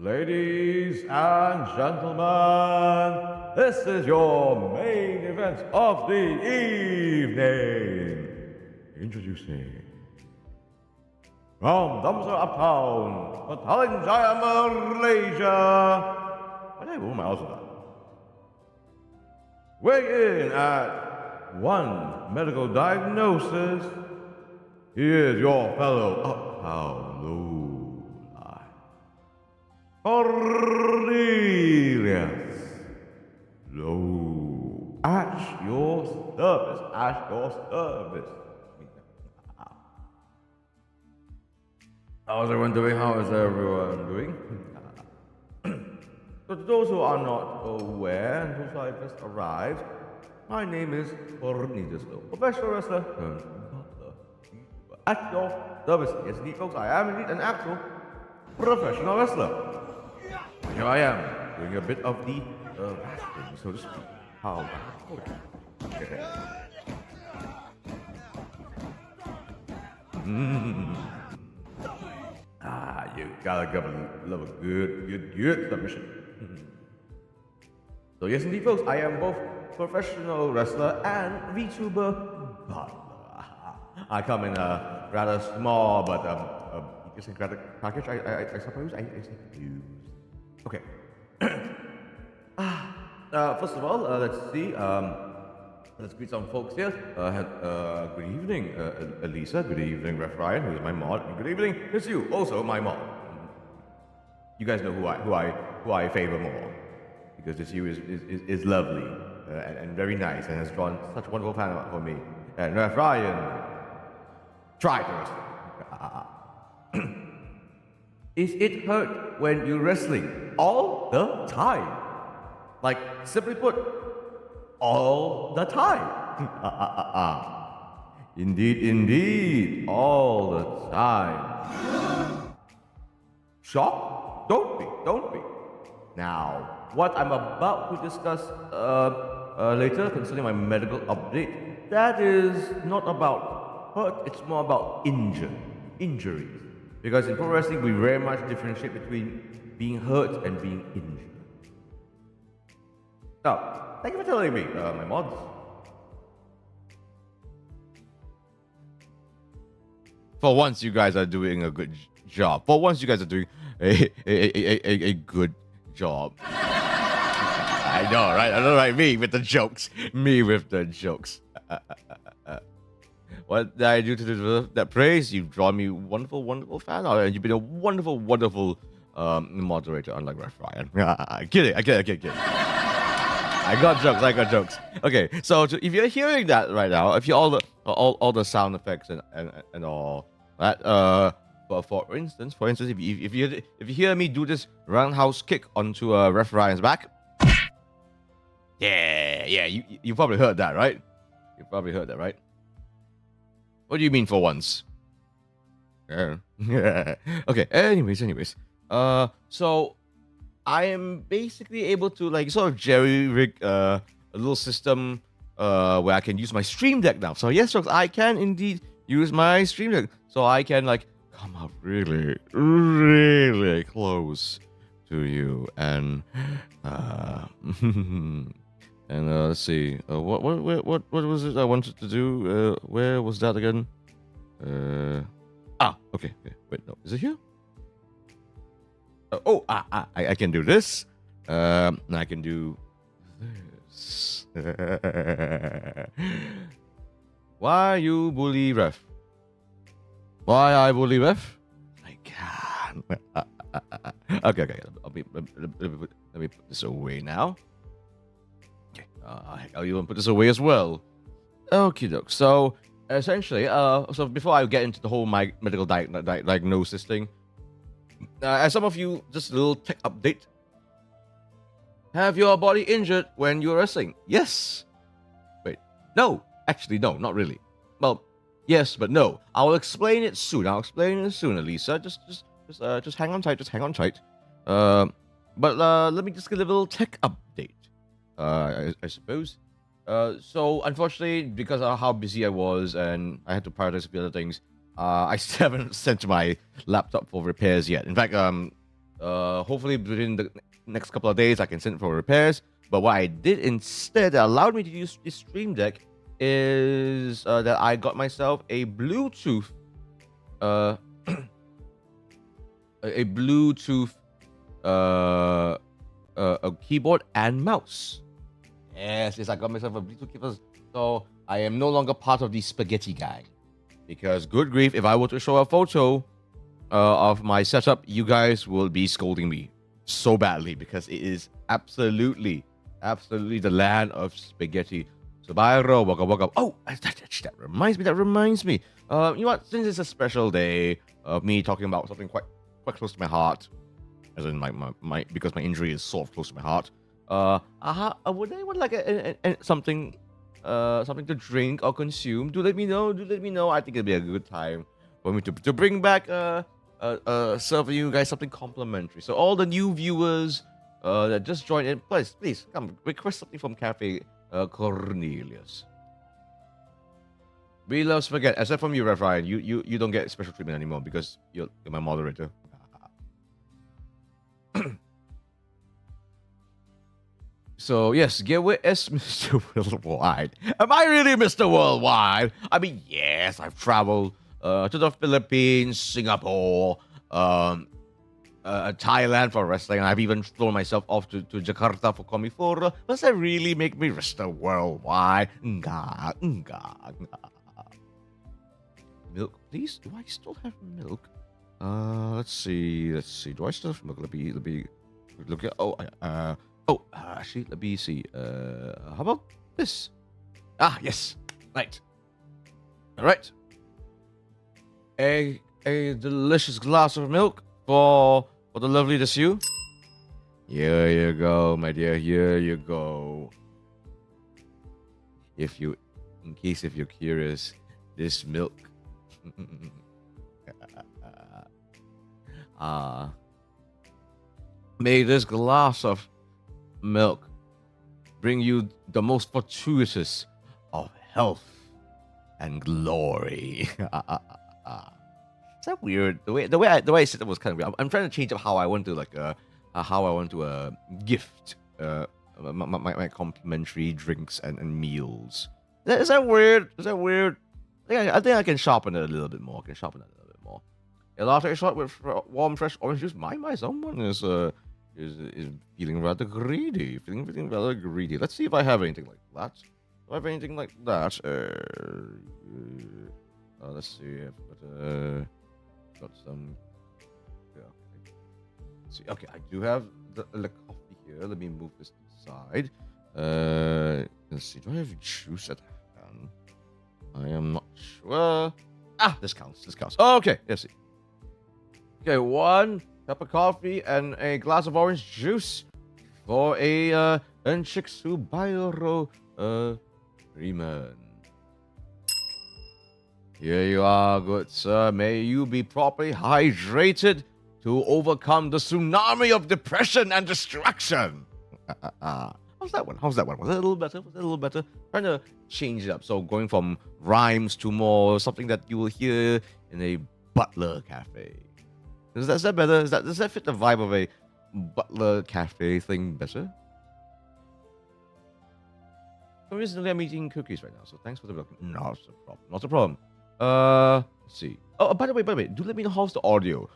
Ladies and gentlemen, this is your main event of the evening. Introducing from Dumpster Uptown, Petaling Jaya, Malaysia. Why did I move my house with that? Weigh in at one medical diagnosis. Here's your fellow Uptown Low Life, Cornelius LOW. At your service, at your service. How's everyone doing? How is everyone doing? So to those who are not aware and those who have just arrived, my name is Cornelius LOW, professional wrestler turned butler. At your service. Yes, indeed, folks, I am indeed an actual professional wrestler. Here I am, doing a bit of the wrestling, so to speak. How? You gotta love a good submission. So yes, indeed, folks, I am both professional wrestler and VTuber Butler. I come in a rather small but idiosyncratic package, I suppose. I use. Okay. First of all, let's see. Let's greet some folks here. Good evening, Elisa. Good evening, Ref Ryan, who is my mod. And good evening, it's you, also my mod. You guys know who I favor more, because this you is lovely and very nice and has drawn such a wonderful fan for me. And Ref Ryan, try to wrestle. Is it hurt when you're wrestling? All the time. Like, simply put, all the time. Indeed, all the time. Shocked? Don't be. Now, what I'm about to discuss later concerning my medical update, that is not about hurt, it's more about injuries. Because in pro wrestling, we very much differentiate between being hurt and being injured. Now, thank you for telling me, my mods. For once, you guys are doing a good job. For once, you guys are doing a good job. I know, right? Me with the jokes. What did I do to deserve that praise? You've drawn me wonderful fan art, and you've been a wonderful moderator, unlike Ref Ryan. Kidding. I got jokes. Okay, so if you're hearing that right now, if you all the sound effects and all that, but for instance, if you hear me do this roundhouse kick onto Ref Ryan's back, yeah, you probably heard that, right? What do you mean for once? Yeah. Okay. Anyways. So I am basically able to sort of jerry-rig a little system where I can use my Stream Deck now. So yes, folks, I can indeed use my Stream Deck. So I can come up really close to you and and let's see. What was it I wanted to do? Where was that again? Okay. Wait, no. Is it here? I can do this. And I can do this. Why you bully Ref? Why I bully Ref? I can. Okay. Let me put this away now. Okay. I'll even put this away as well. Okie doke. So essentially, so before I get into the whole medical diagnosis thing, as some of you, just a little tech update. Have your body injured when you're wrestling? Yes. Wait. No. Actually, no, not really. Well, yes, but no. I'll explain it soon, Elisa. Just hang on tight. But let me just give a little tech update. I suppose. So unfortunately, because of how busy I was and I had to prioritize a few other things, I still haven't sent my laptop for repairs yet. In fact, Hopefully within the next couple of days I can send it for repairs. But what I did instead that allowed me to use this Stream Deck is that I got myself a Bluetooth a Bluetooth a keyboard and mouse. Yes, I got myself a Bluetooth keyboard. So I am no longer part of the spaghetti gang. Because good grief, if I were to show a photo of my setup, you guys will be scolding me so badly because it is absolutely the land of spaghetti. So welcome. Oh, that reminds me. You know what? Since it's a special day of me talking about something quite close to my heart, as in my because my injury is sort of close to my heart. Would anyone like something to drink or consume? Do let me know. I think it'd be a good time for me to bring back serve you guys something complimentary. So all the new viewers that just joined in, please come request something from Cafe Cornelius. We love spaghetti, except from you, Rev Ryan. You don't get special treatment anymore because you're my moderator. So yes, get with us, Mr. Worldwide. Am I really Mr. Worldwide? I mean, yes, I've traveled to the Philippines, Singapore, Thailand for wrestling. I've even flown myself off to Jakarta for Komifura. Does that really make me Mr. Worldwide? Milk, please? Do I still have milk? Let's see. Do I still have milk? Let me look at. Actually, let me see. How about this? Yes. Right. All right. A delicious glass of milk for the lovely Desu. Here you go, my dear. Here you go. In case if you're curious, this milk. May this glass of milk bring you the most fortuitous of health and glory. Is that weird? The way I said it was kind of weird. I'm trying to change up how I want to gift my complimentary drinks and meals. Is that weird? I think I can sharpen it a little bit more. A latte shot with warm, fresh orange juice. Someone is feeling rather greedy. Let's see if I have anything like that. Let's see. I've got some. Yeah. Let's see. Okay, I do have the coffee here. Let me move this aside. Let's see. Do I have juice at hand? I am not sure. This counts. Okay, let's see. Okay, 1 cup of coffee and a glass of orange juice for a Enchiksu Bayoro Freeman. Here you are, good sir. May you be properly hydrated to overcome the tsunami of depression and destruction. How's that one? Was it a little better? Trying to change it up. So going from rhymes to more something that you will hear in a Butler Cafe. Is that better? Does that fit the vibe of a Butler Cafe thing better? Recently, I'm eating cookies right now, so thanks for the welcome. Not a problem. Let's see. Oh, by the way, do let me know how's the audio.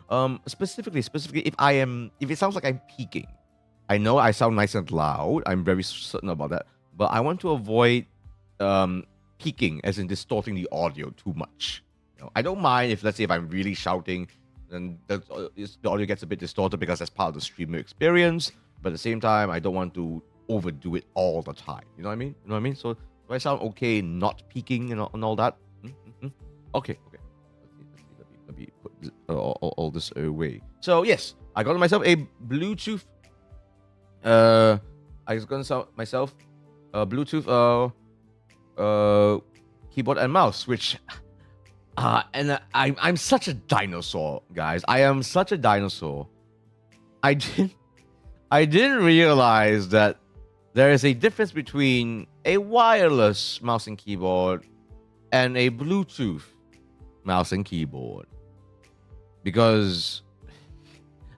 Specifically, if it sounds like I'm peaking. I know I sound nice and loud. I'm very certain about that. But I want to avoid peaking, as in distorting the audio too much. I don't mind if, let's say, if I'm really shouting, then the audio gets a bit distorted because that's part of the streamer experience. But at the same time, I don't want to overdo it all the time. You know what I mean? So do I sound okay not peaking and all that? Okay. Let me put all this away. So yes, I got myself a Bluetooth. I got myself a Bluetooth keyboard and mouse, which and I'm such a dinosaur, guys. I am such a dinosaur. I didn't realize that there is a difference between a wireless mouse and keyboard and a Bluetooth mouse and keyboard. Because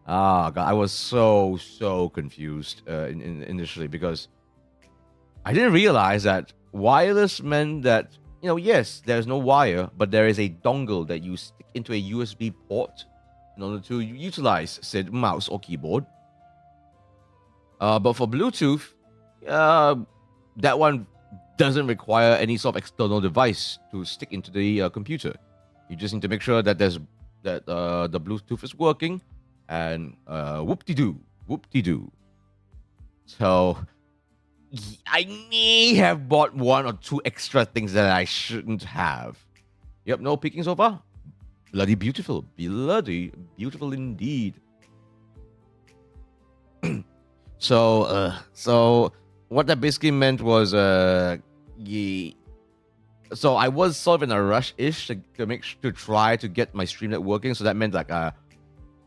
Ah, God, I was so confused initially because I didn't realize that wireless meant that, yes, there's no wire, but there is a dongle that you stick into a USB port in order to utilize said mouse or keyboard. But for Bluetooth, uh, that one doesn't require any sort of external device to stick into the computer. You just need to make sure that the Bluetooth is working, and whoop-de-doo. So I may have bought one or two extra things that I shouldn't have. Yep, no peeking so far. Bloody beautiful indeed. So what that basically meant was, so I was sort of in a rush-ish to try to get my Streamnet working. So that meant like, I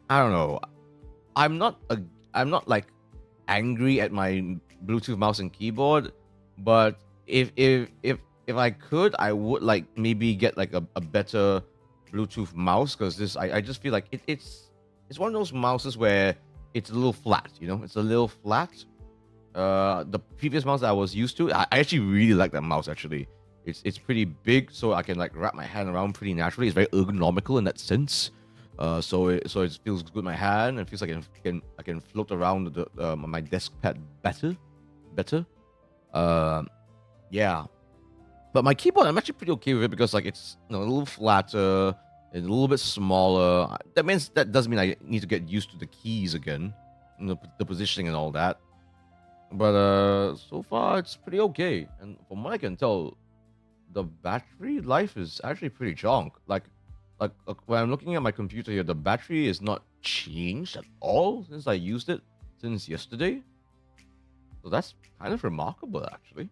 don't know. I'm not like angry at my Bluetooth mouse and keyboard, but if I could, I would like maybe get like a better Bluetooth mouse, because I just feel like it's one of those mouses where it's a little flat, it's a little flat. The previous mouse that I was used to, I actually really like that mouse. Actually, it's pretty big, so I can like wrap my hand around pretty naturally. It's very ergonomical in that sense. So it feels good in my hand. It feels like I can float around my desk pad better. Yeah. But my keyboard, I'm actually pretty okay with it because like it's a little flatter and a little bit smaller. That doesn't mean I need to get used to the keys again, the positioning and all that. But so far it's pretty okay. And from what I can tell, the battery life is actually pretty junk. Like when I'm looking at my computer here, the battery is not changed at all since I used it since yesterday. So that's kind of remarkable, actually.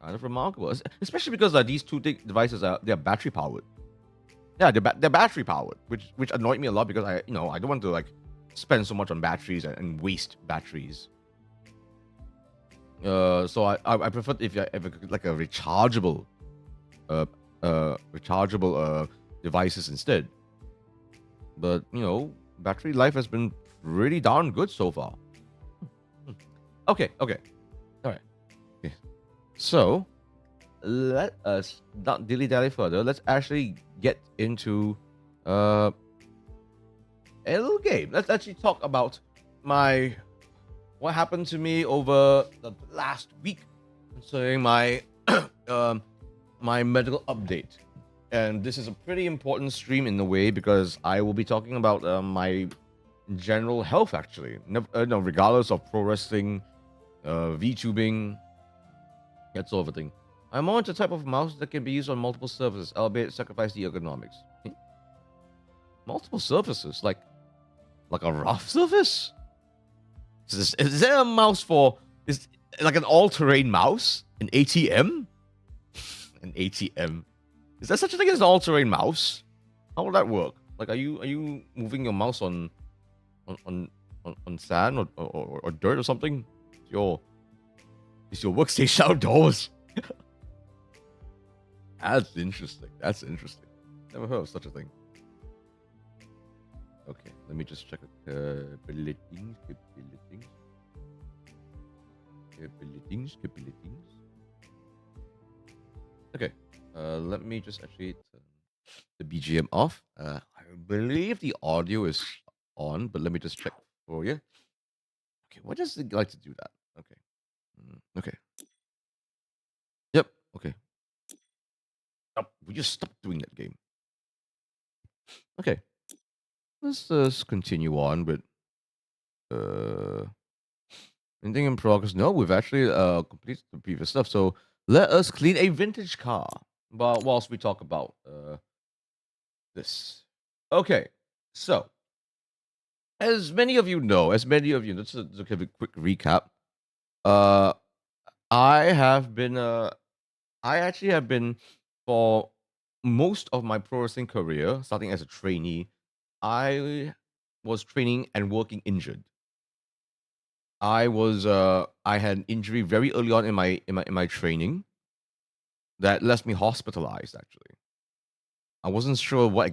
Kind of remarkable, especially because these two devices they're battery powered. Yeah, they're battery powered, which annoyed me a lot because I don't want to like spend so much on batteries and waste batteries. So I prefer if I like a rechargeable devices instead. But battery life has been pretty darn good so far. Okay. All right. Okay. So let us not dilly-dally further. Let's actually get into a little game. Let's actually talk about what happened to me over the last week concerning my my medical update. And this is a pretty important stream in a way because I will be talking about my general health, actually. No, regardless of pro wrestling, VTubing, that sort of a thing. I'm on the type of mouse that can be used on multiple surfaces, albeit sacrifice the ergonomics. Multiple surfaces? Like a rough surface? Is there a mouse is like an all-terrain mouse? An ATM? An ATM. Is there such a thing as an all-terrain mouse? How will that work? Like, are you moving your mouse on sand or dirt or something? Is your workstation outdoors? That's interesting. Never heard of such a thing. Okay, let me just check capabilities. Okay, let me just actually turn the BGM off. I believe the audio is on, but let me just check for you. Okay, why does it like to do that? Okay. Okay. Yep. Okay. We just stop doing that game. Okay. Let's just continue on with anything in progress. No, we've actually completed the previous stuff. So let us clean a vintage car. Whilst we talk about this. Okay. So as many of you know, let's give a quick recap. I actually have been for most of my pro wrestling career, starting as a trainee, I was training and working injured. I had an injury very early on in my training that left me hospitalized. Actually, I wasn't sure what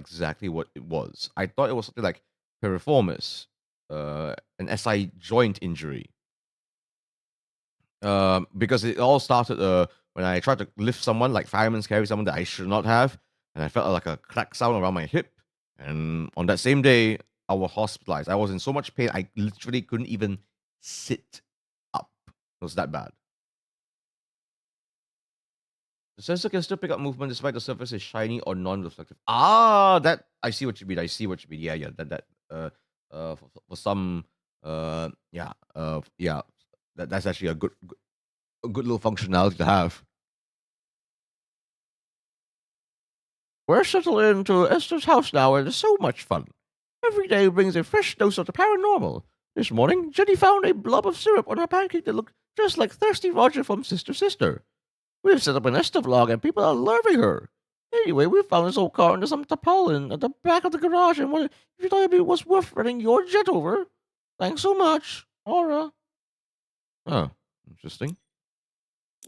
it was. I thought it was something like piriformis, an SI joint injury. Because it all started when I tried to lift someone, like fireman's carry someone that I should not have, and I felt like a crack sound around my hip. And on that same day, I was hospitalized. I was in so much pain, I literally couldn't even sit up. It was that bad. The sensor can still pick up movement despite the surface is shiny or non-reflective. Ah, that I see what you mean. I see what you mean. Yeah, for some, yeah, that's actually a good little functionality to have. We're settled into Esther's house now, and it's so much fun. Every day brings a fresh dose of the paranormal. This morning, Jenny found a blob of syrup on her pancake that looked just like Thirsty Roger from Sister Sister. We've set up an Esther vlog, and people are loving her. Anyway, we found this old car under some tarpaulin at the back of the garage, and if you thought it was worth running your jet over, thanks so much, Aura. Oh, interesting.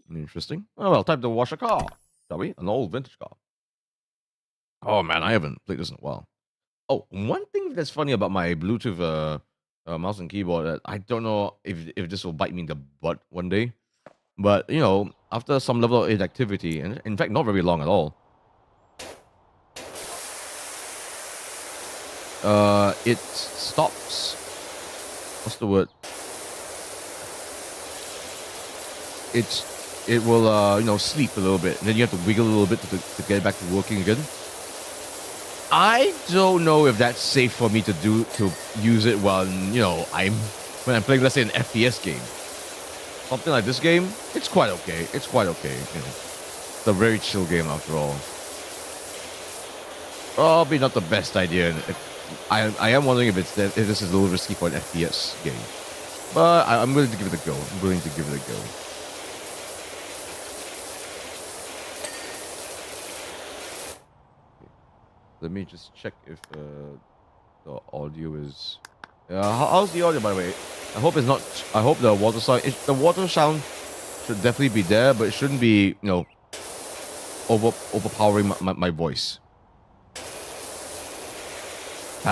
Interesting. Oh, well, time to wash a car, shall we? An old vintage car. Oh man, I haven't played this in a while. Oh, one thing that's funny about my Bluetooth mouse and keyboard that I don't know if this will bite me in the butt one day, but you know, after some level of inactivity, and in fact, not very long at all, it stops. What's the word? It will sleep a little bit, and then you have to wiggle a little bit to get it back to working again. I don't know if that's safe for me to use it when I'm playing, let's say, an FPS game. Something like this game, it's quite okay. It's quite okay. You know, it's a very chill game after all. Probably not the best idea. I am wondering if this is a little risky for an FPS game, but I'm willing to give it a go. Let me just check if the audio is. How's the audio, by the way? I hope it's not. I hope the water sound. The water sound should definitely be there, but it shouldn't be, overpowering my voice. Did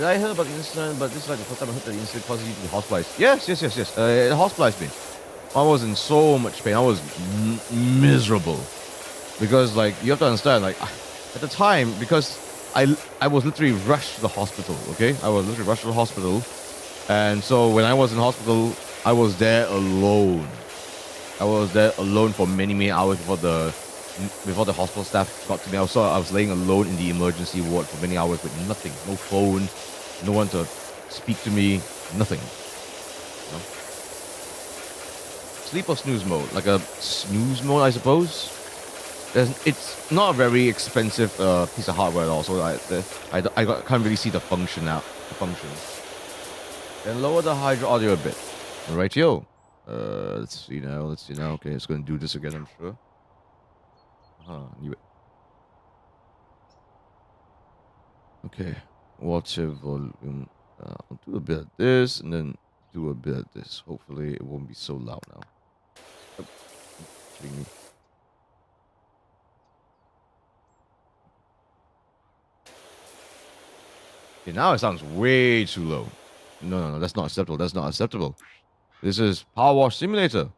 I hear about the incident? But this is like the first time I heard the incident causing you to be hospitalized. Yes. It hospitalized me. I was in so much pain. I was miserable because, like, you have to understand, like, at the time, because I was literally rushed to the hospital. Okay, I was literally rushed to the hospital, and so when I was in hospital, I was there alone. I was there alone for many hours before the hospital staff got to me. I was laying alone in the emergency ward for many hours with nothing, no phone, no one to speak to me, nothing. Sleep or snooze mode, like a snooze mode, I suppose. It's not a very expensive piece of hardware at all, so I can't really see the function now. Then lower the hydro audio a bit. Right, yo. Let's see now. Okay, it's gonna do this again, I'm sure. Knew it. Okay, water volume. I'll do a bit of this and then do a bit of this. Hopefully, it won't be so loud now. Okay, now it sounds way too low. No, that's not acceptable. This is Power Wash Simulator.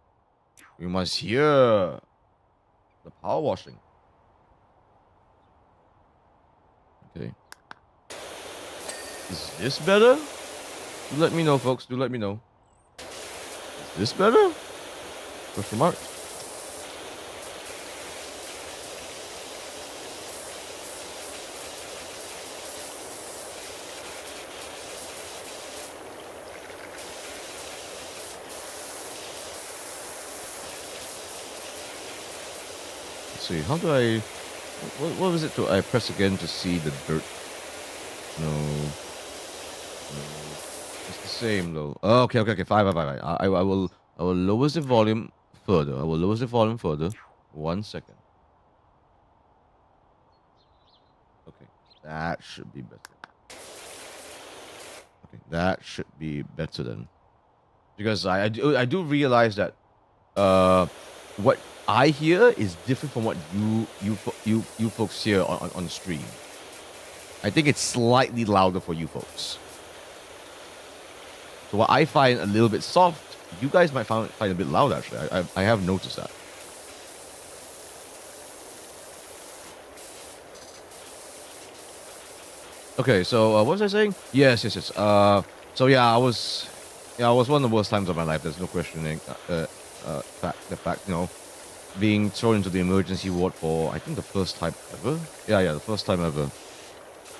We must hear the power washing. Okay. Is this better? Do let me know, folks. Do let me know. Is this better? Question mark. See, how do I? What was it? I press again to see the dirt? No, it's the same though. Oh, okay. Fine. I will lower the volume further. 1 second. Okay, that should be better. Okay, that should be better then, because I do realize that what I hear is different from what you folks hear on stream. I think it's slightly louder for you folks. So what I find a little bit soft, you guys might find a bit loud actually. I have noticed that. Okay, so what was I saying? Yes. So yeah, I was one of the worst times of my life. There's no questioning. The fact, being thrown into the emergency ward for I think the first time ever. Yeah, the first time ever.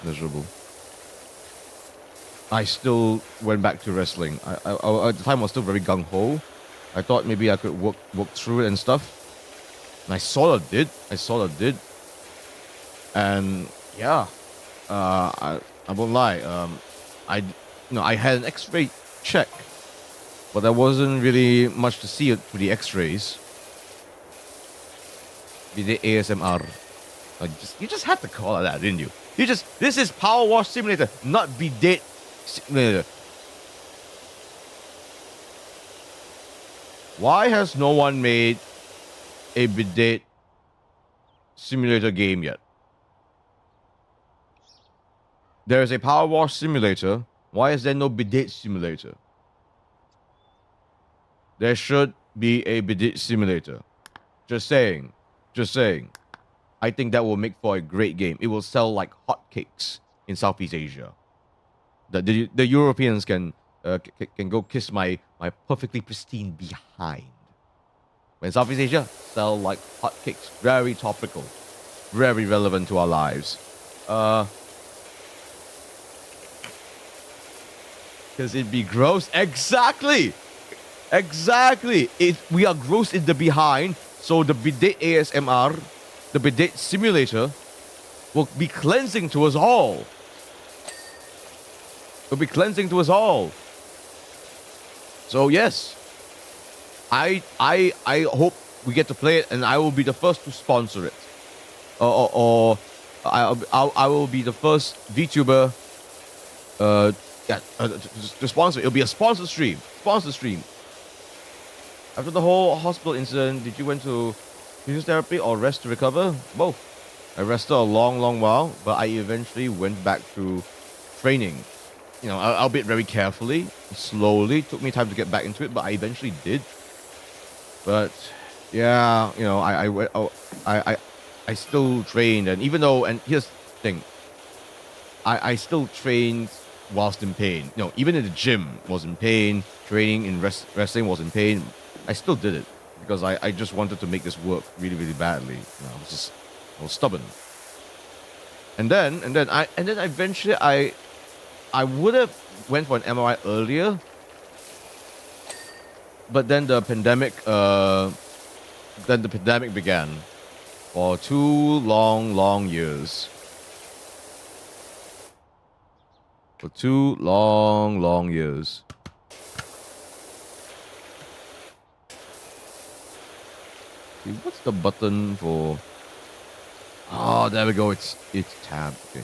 Miserable. I still went back to wrestling. I at the time I was still very gung ho. I thought maybe I could work through it and stuff. And I sort of did. And yeah, I won't lie. I had an X-ray check, but there wasn't really much to see through the X-rays. The ASMR. You just had to call it that, didn't you? This is Power Wash Simulator, not Bidet Simulator. Why has no one made a bidet simulator game yet? There is a Power Wash Simulator. Why is there no bidet simulator? There should be a bidet simulator. Just saying. I think that will make for a great game. It will sell like hotcakes in Southeast Asia. The Europeans can go kiss my perfectly pristine behind. But in Southeast Asia, sell like hotcakes. Very topical. Very relevant to our lives. Because it'd be gross. Exactly. We are gross in the behind. So the bidet ASMR, the bidet simulator, will be cleansing to us all. So yes, I hope we get to play it, and I will be the first to sponsor it, or I will be the first VTuber to sponsor it. It'll be a sponsor stream. After the whole hospital incident, did you went to physiotherapy or rest to recover? Both. I rested a long while, but I eventually went back to training. Albeit very carefully, slowly. Took me time to get back into it, but I eventually did. But yeah, I still trained, and here's the thing, I still trained whilst in pain. Even in the gym was in pain. Training in wrestling was in pain. I still did it because I just wanted to make this work really badly. I was stubborn. And then eventually I would have went for an MRI earlier, but then the pandemic began for 2 long years. For 2 long years. What's the button for? Oh, there we go. It's tab. Okay.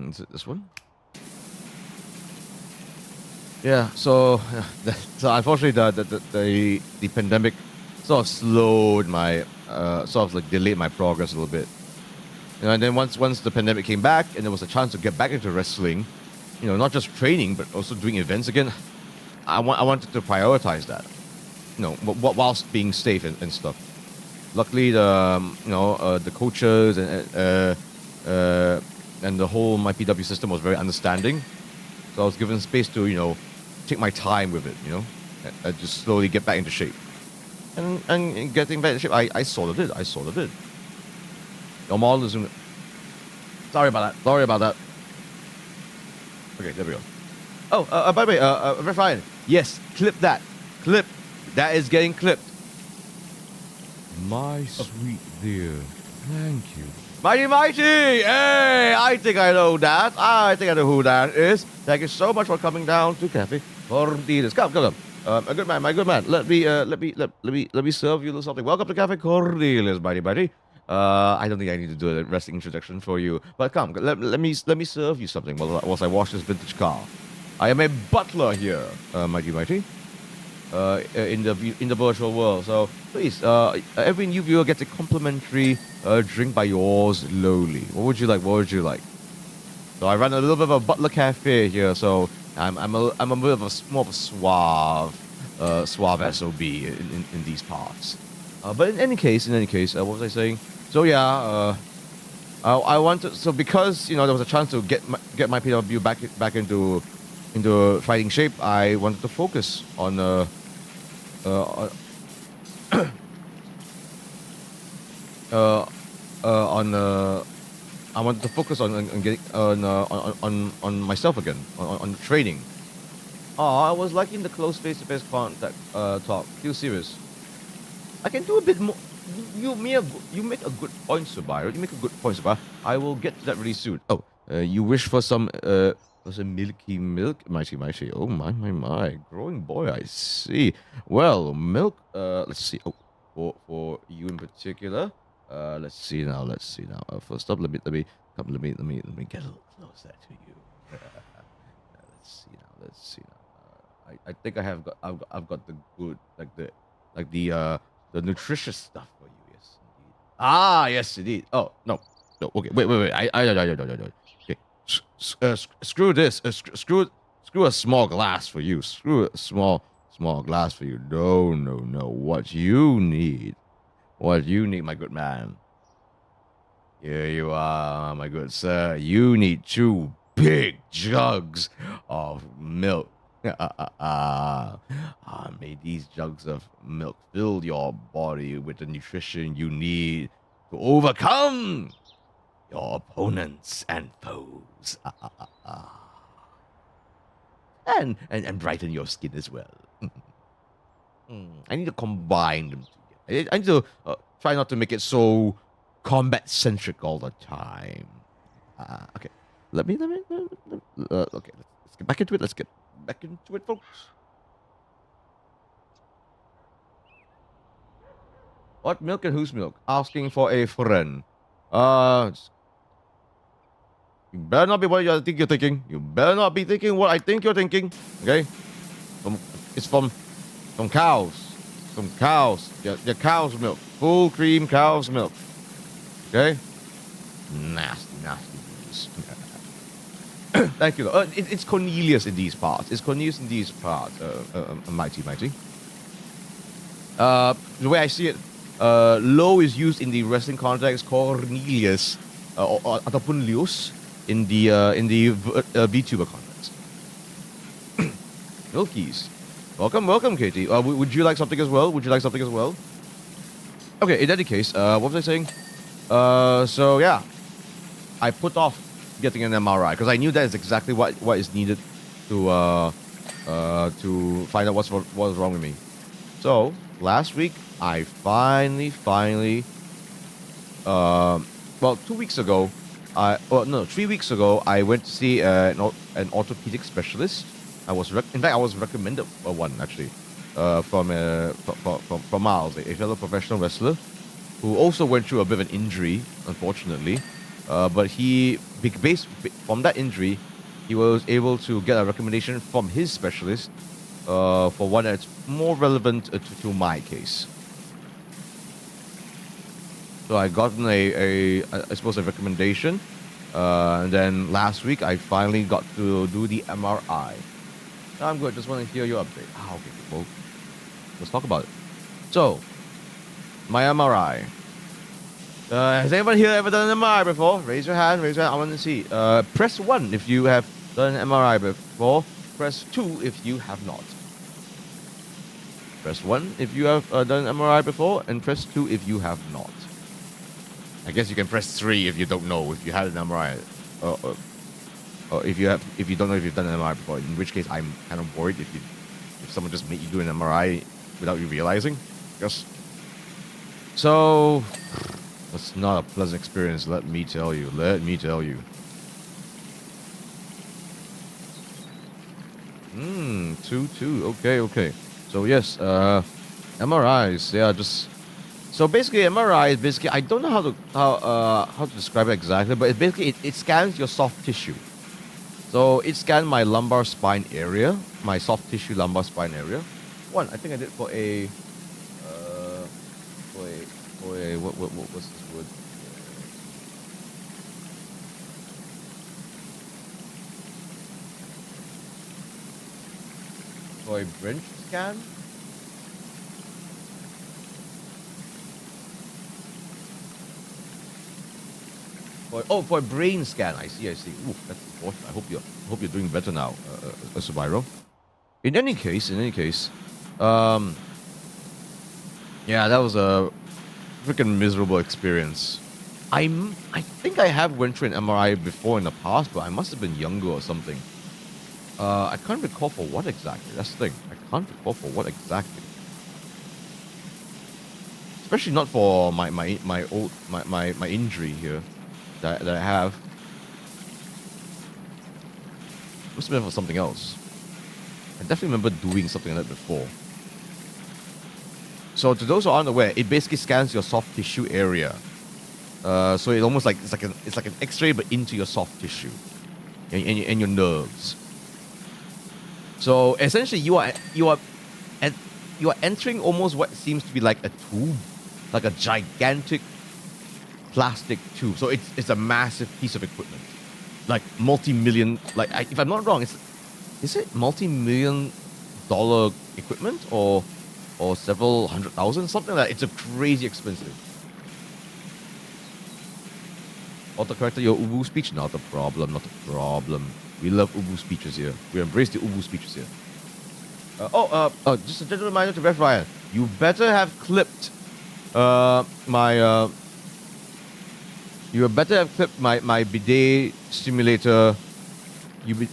Is it this one? Yeah. So unfortunately, the pandemic sort of slowed my delayed my progress a little bit. And then once the pandemic came back and there was a chance to get back into wrestling, not just training but also doing events again, I wanted to prioritize that, whilst being safe and stuff. Luckily, the coaches and the whole my PW system was very understanding, so I was given space to take my time with it, and just slowly get back into shape. And getting back in shape, I sort of did. Your model is... Sorry about that. Okay, there we go. Oh, by the way, very fine. Yes, clip that. That is getting clipped. My sweet dear. Thank you. Mighty! Hey, I think I know that. I think I know who that is. Thank you so much for coming down to Cafe Cornelius. Come. My good man. Let me serve you a little something. Welcome to Cafe Cornelius, buddy. I don't think I need to do a wrestling introduction for you. But come, let me serve you something whilst I wash this vintage car. I am a butler here, mighty. In the virtual world. So please, every new viewer gets a complimentary drink by yours lowly. What would you like? What would you like? So I run a little bit of a Butler Cafe here. So I'm a bit of more of a suave SOB in these parts. But in any case, what was I saying? So yeah, I wanted, so because there was a chance to get my PW back into fighting shape. I wanted to focus on on I wanted to focus on getting on myself again, on training. Oh, I was liking the close face-to-face contact talk. Feel serious. I can do a bit more. You make a good point, Subaru. You make a good point, Subaru. I will get to that really soon. Oh, you wish for some milky milk? Mighty. Oh, my. Growing boy, I see. Well, milk, let's see. Oh, for you in particular. Let's see now. First up, let me get a little closer to you. Let's see now. I think I've got the good, the nutritious stuff for you. Yes, indeed. Ah, yes, indeed. Oh, no. Okay, wait. I. Okay. Screw this. Screw a small glass for you. Screw a small glass for you. No. What you need, my good man. Here you are, my good sir. You need 2 big jugs of milk. May these jugs of milk fill your body with the nutrition you need to overcome your opponents and foes. And brighten your skin as well. I need to combine them together. I need to try not to make it so combat-centric all the time. Okay. Let me okay, let's get back into it. Let's get back into it, folks. What milk and whose milk? Asking for a friend. You better not be what you think you're thinking. You better not be thinking what I think you're thinking. Okay? It's from cows. From cows. Your cow's milk. Full cream cow's milk. Okay? Nasty news. Thank you. It's Cornelius in these parts. Mighty. The way I see it, low is used in the wrestling context. Cornelius ataupun Lius in the VTuber context. Milkies. Welcome, Katie. Would you like something as well? Okay, in any case, what was I saying? So yeah, I put off getting an MRI because I knew that is exactly what is needed to find out what's wrong with me. So last week I finally 3 weeks ago I went to see an orthopedic specialist. I was recommended one actually from Miles, a fellow professional wrestler who also went through a bit of an injury, unfortunately. But based from that injury, he was able to get a recommendation from his specialist for one that's more relevant to my case. So I gotten I suppose a recommendation, and then last week I finally got to do the MRI. I'm good. Just want to hear your update. Okay, well, let's talk about it. So, my MRI. Has anyone here ever done an MRI before? Raise your hand. I want to see. Press 1 if you have done an MRI before. Press 2 if you have not. Press 1 if you have done an MRI before, and press 2 if you have not. I guess you can press 3 if you don't know if you had an MRI. Or if you don't know if you've done an MRI before, in which case I'm kind of worried if someone just made you do an MRI without you realizing. Yes. So it's not a pleasant experience, let me tell you. 2-2. Okay. So yes, MRIs, they are just So basically, MRI is basically, I don't know how to describe it exactly, but it scans your soft tissue. So it scanned my lumbar spine area, my soft tissue lumbar spine area. One, I think I did for a what's this word? For a bench scan. For a brain scan. I see. Ooh, that's important. I hope you're doing better now, Subairo. In any case, yeah, that was a freaking miserable experience. I think I have went through an MRI before in the past, but I must have been younger or something. I can't recall for what exactly. That's the thing. I can't recall for what exactly. Especially not for my injury here that I have. Must have been for something else. I definitely remember doing something like that before. So to those who aren't aware, it basically scans your soft tissue area. So it almost like it's like an X-ray but into your soft tissue and your nerves. So essentially, you are entering almost what seems to be like a tube, like a gigantic plastic tube. So it's a massive piece of equipment, like multi-million. Like if I'm not wrong, is it multi-million-dollar equipment or several $100,000, something like that. It's a crazy expensive. Autocorrector your Ubu speech? Not a problem. We love Ubu speeches here. We embrace the Ubu speeches here. Just a gentle reminder to Ref Ryan. You better have clipped my bidet simulator.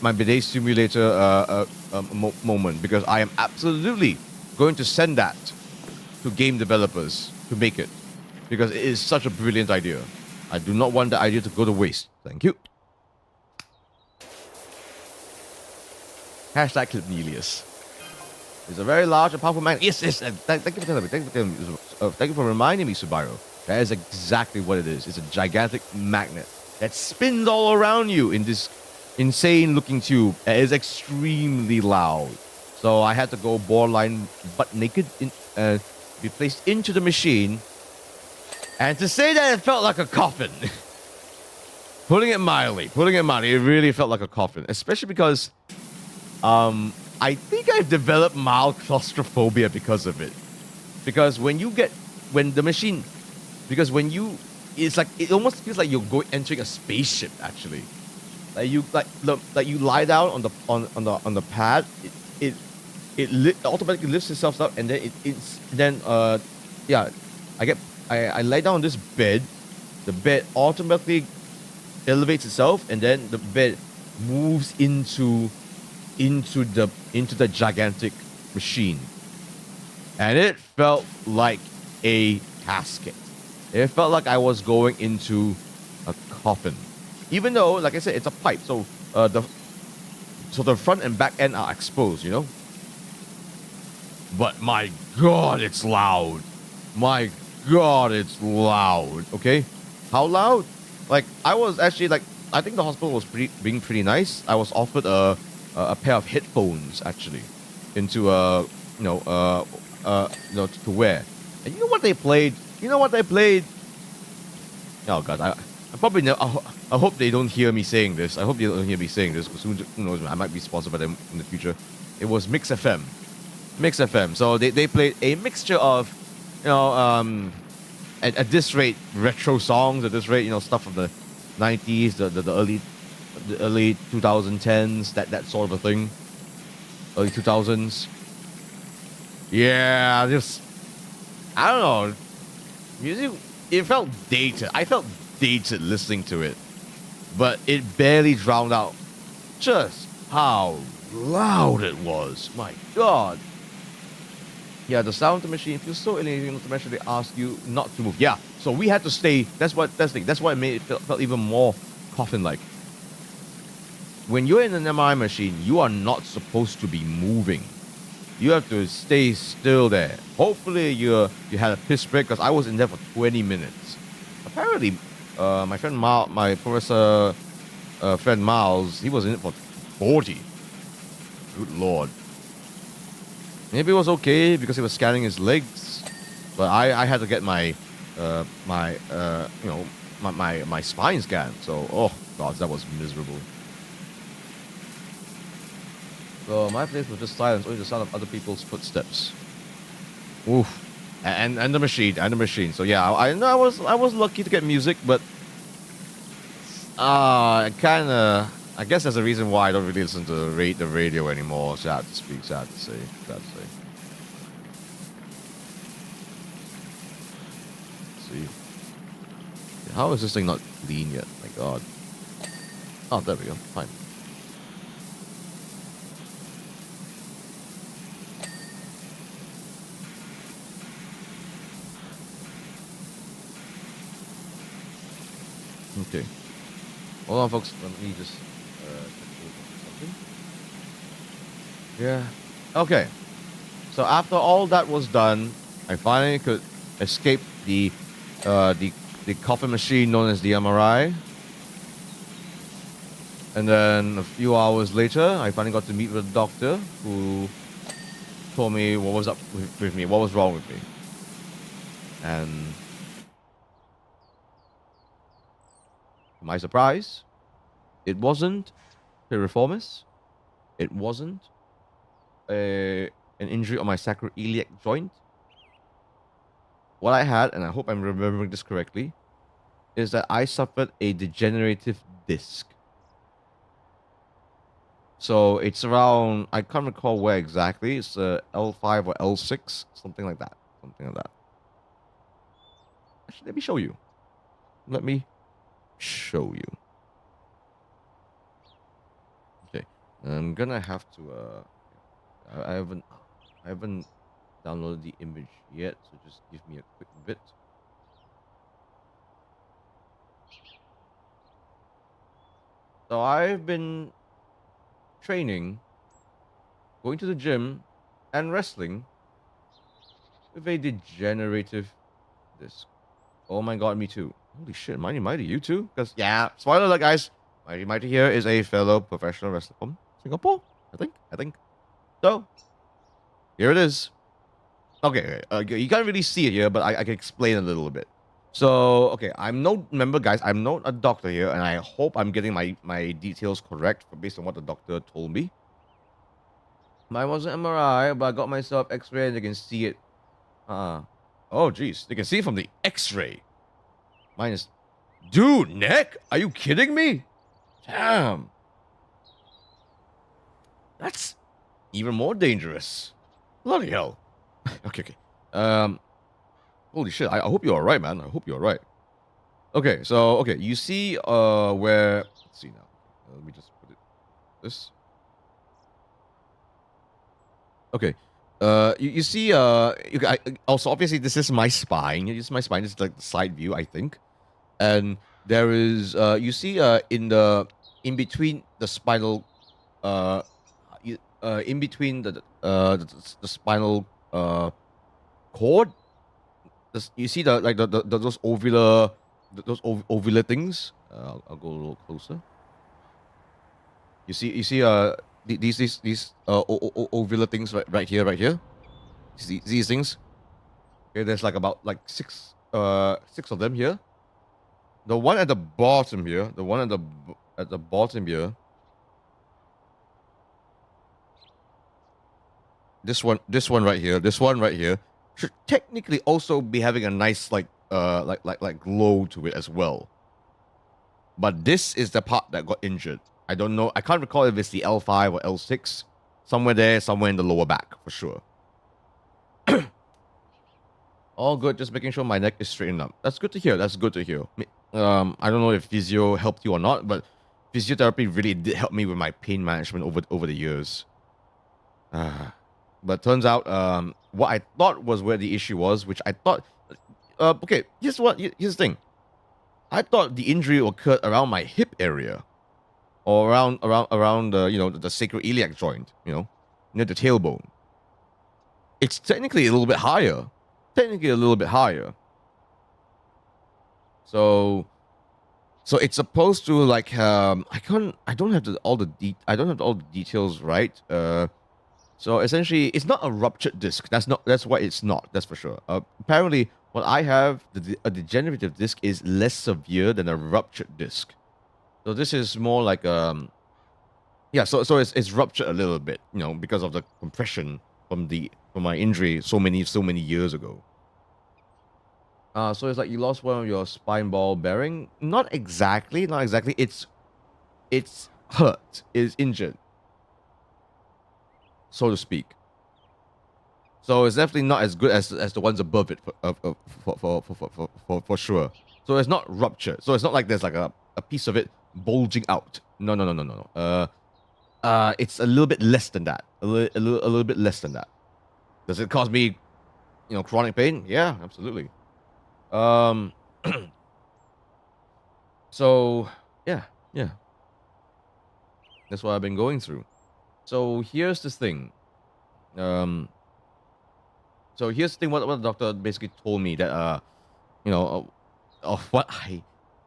My bidet simulator moment, because I am absolutely going to send that to game developers to make it, because it is such a brilliant idea. I do not want the idea to go to waste. Thank you. Hashtag Cornelius. It's a very large and powerful magnet. Yes. Thank you for telling me. Thank you for reminding me, Subairo. That is exactly what it is. It's a gigantic magnet that spins all around you in this insane-looking tube. It is extremely loud. So I had to go borderline butt naked, be placed into the machine. And to say that it felt like a coffin, putting it mildly, it really felt like a coffin. Especially because I think I've developed mild claustrophobia because of it. Because it's like, it almost feels like you're entering a spaceship. Actually, like you lie down on the pad, it automatically lifts itself up, and then I lie down on this bed. The bed automatically elevates itself, and then the bed moves into the gigantic machine, and it felt like a casket. It felt like I was going into a coffin, even though, like I said, it's a pipe. So the front and back end are exposed, you know. But my God, it's loud. My God, it's loud. Okay, how loud? Like, I was actually, like, I think the hospital was being pretty nice. I was offered a pair of headphones actually, to wear. And you know what they played? Oh God, I probably know. I hope they don't hear me saying this. Because who knows? I might be sponsored by them in the future. It was Mix FM. So they played a mixture of, at this rate, retro songs. At this rate, stuff from the 90s, the early 2010s, that sort of a thing. Early 2000s. Yeah, I don't know. Music, it felt dated. I felt dated listening to it. But it barely drowned out just how loud it was. My God. Yeah, the sound of the machine feels so alienating. Not to mention they ask you not to move. Yeah, so we had to stay. That's why it made it felt even more coffin-like. When you're in an MRI machine, you are not supposed to be moving. you have to stay still there. Hopefully you had a piss break because I was in there for 20 minutes. Apparently, my friend my professor friend Miles, he was in it for 40. Good lord. Maybe it was okay because he was scanning his legs, but I had to get my my spine scan. So oh god, that was miserable. So my place was just silence, only the sound of other people's footsteps. Oof. And the machine. So yeah, I was lucky to get music, but I guess there's a reason why I don't really listen to the radio anymore. Sad to speak, sad to say. Let's see. How is this thing not clean yet? My god. Oh, there we go. Fine. Okay. Hold on, folks. Let me just something. Yeah. Okay. So after all that was done, I finally could escape the coffin machine known as the MRI. And then a few hours later, I finally got to meet with a doctor who told me what was up with me, what was wrong with me. And to my surprise, it wasn't piriformis. It wasn't an injury on my sacroiliac joint. What I had, and I hope I'm remembering this correctly, is that I suffered a degenerative disc. So it's around, I can't recall where exactly. It's L5 or L6, something like that. Actually, let me show you. Okay, I'm gonna have to. I haven't downloaded the image yet, so just give me a quick bit. So I've been training, going to the gym, and wrestling with a degenerative disc. Oh my god, me too. Holy shit, Mighty, you too? Because, yeah, spoiler alert, guys. Mighty here is a fellow professional wrestler from Singapore, I think. So, here it is. Okay, you can't really see it here, but I can explain a little bit. So, okay, remember guys, I'm not a doctor here, and I hope I'm getting my details correct based on what the doctor told me. Mine wasn't MRI, but I got myself Xray and you can see it. Oh, geez, you can see it from the Xray. Mine is... Dude, neck? Are you kidding me? Damn. That's even more dangerous. Bloody hell. Okay. Holy shit, I hope you're alright, man. I hope you're alright. Okay, so, you see where... Let's see now. Let me just put it... This... Okay. You see, also, obviously, this is my spine. This is my spine. This is like the side view, I think. And there is, you see, in between the spinal, in between the spinal cord, you see those ovular things. I'll go a little closer. You see, these ovular things right here. These things. Okay, there's about six of them here. The one at the bottom here, This one right here should technically also be having a nice like glow to it as well. But this is the part that got injured. I don't know. I can't recall if it's the L5 or L6. Somewhere there, somewhere in the lower back for sure. All good. Just making sure my neck is straightened up. That's good to hear. I don't know if physio helped you or not, but physiotherapy really did help me with my pain management over the years. But turns out, what I thought was where the issue was, which I thought, okay, here's the thing. I thought the injury occurred around my hip area, or around the the sacroiliac joint, near the tailbone. it's technically a little bit higher. So it's supposed to like I don't have all the details right. So essentially it's not a ruptured disc. That's why it's not. That's for sure. Apparently what I have, a degenerative disc is less severe than a ruptured disc. So this is more like yeah, so it's ruptured a little bit, because of the compression from my injury so many years ago. So it's like you lost one of your spine ball bearing. Not exactly. It's hurt. It's injured, so to speak. So it's definitely not as good as the ones above it for sure. So it's not ruptured. So it's not like there's like a piece of it bulging out. No. It's a little bit less than that. A little bit less than that. Does it cause me, chronic pain? Yeah, absolutely. So yeah. That's what I've been going through. So here's the thing. What the doctor basically told me that of what I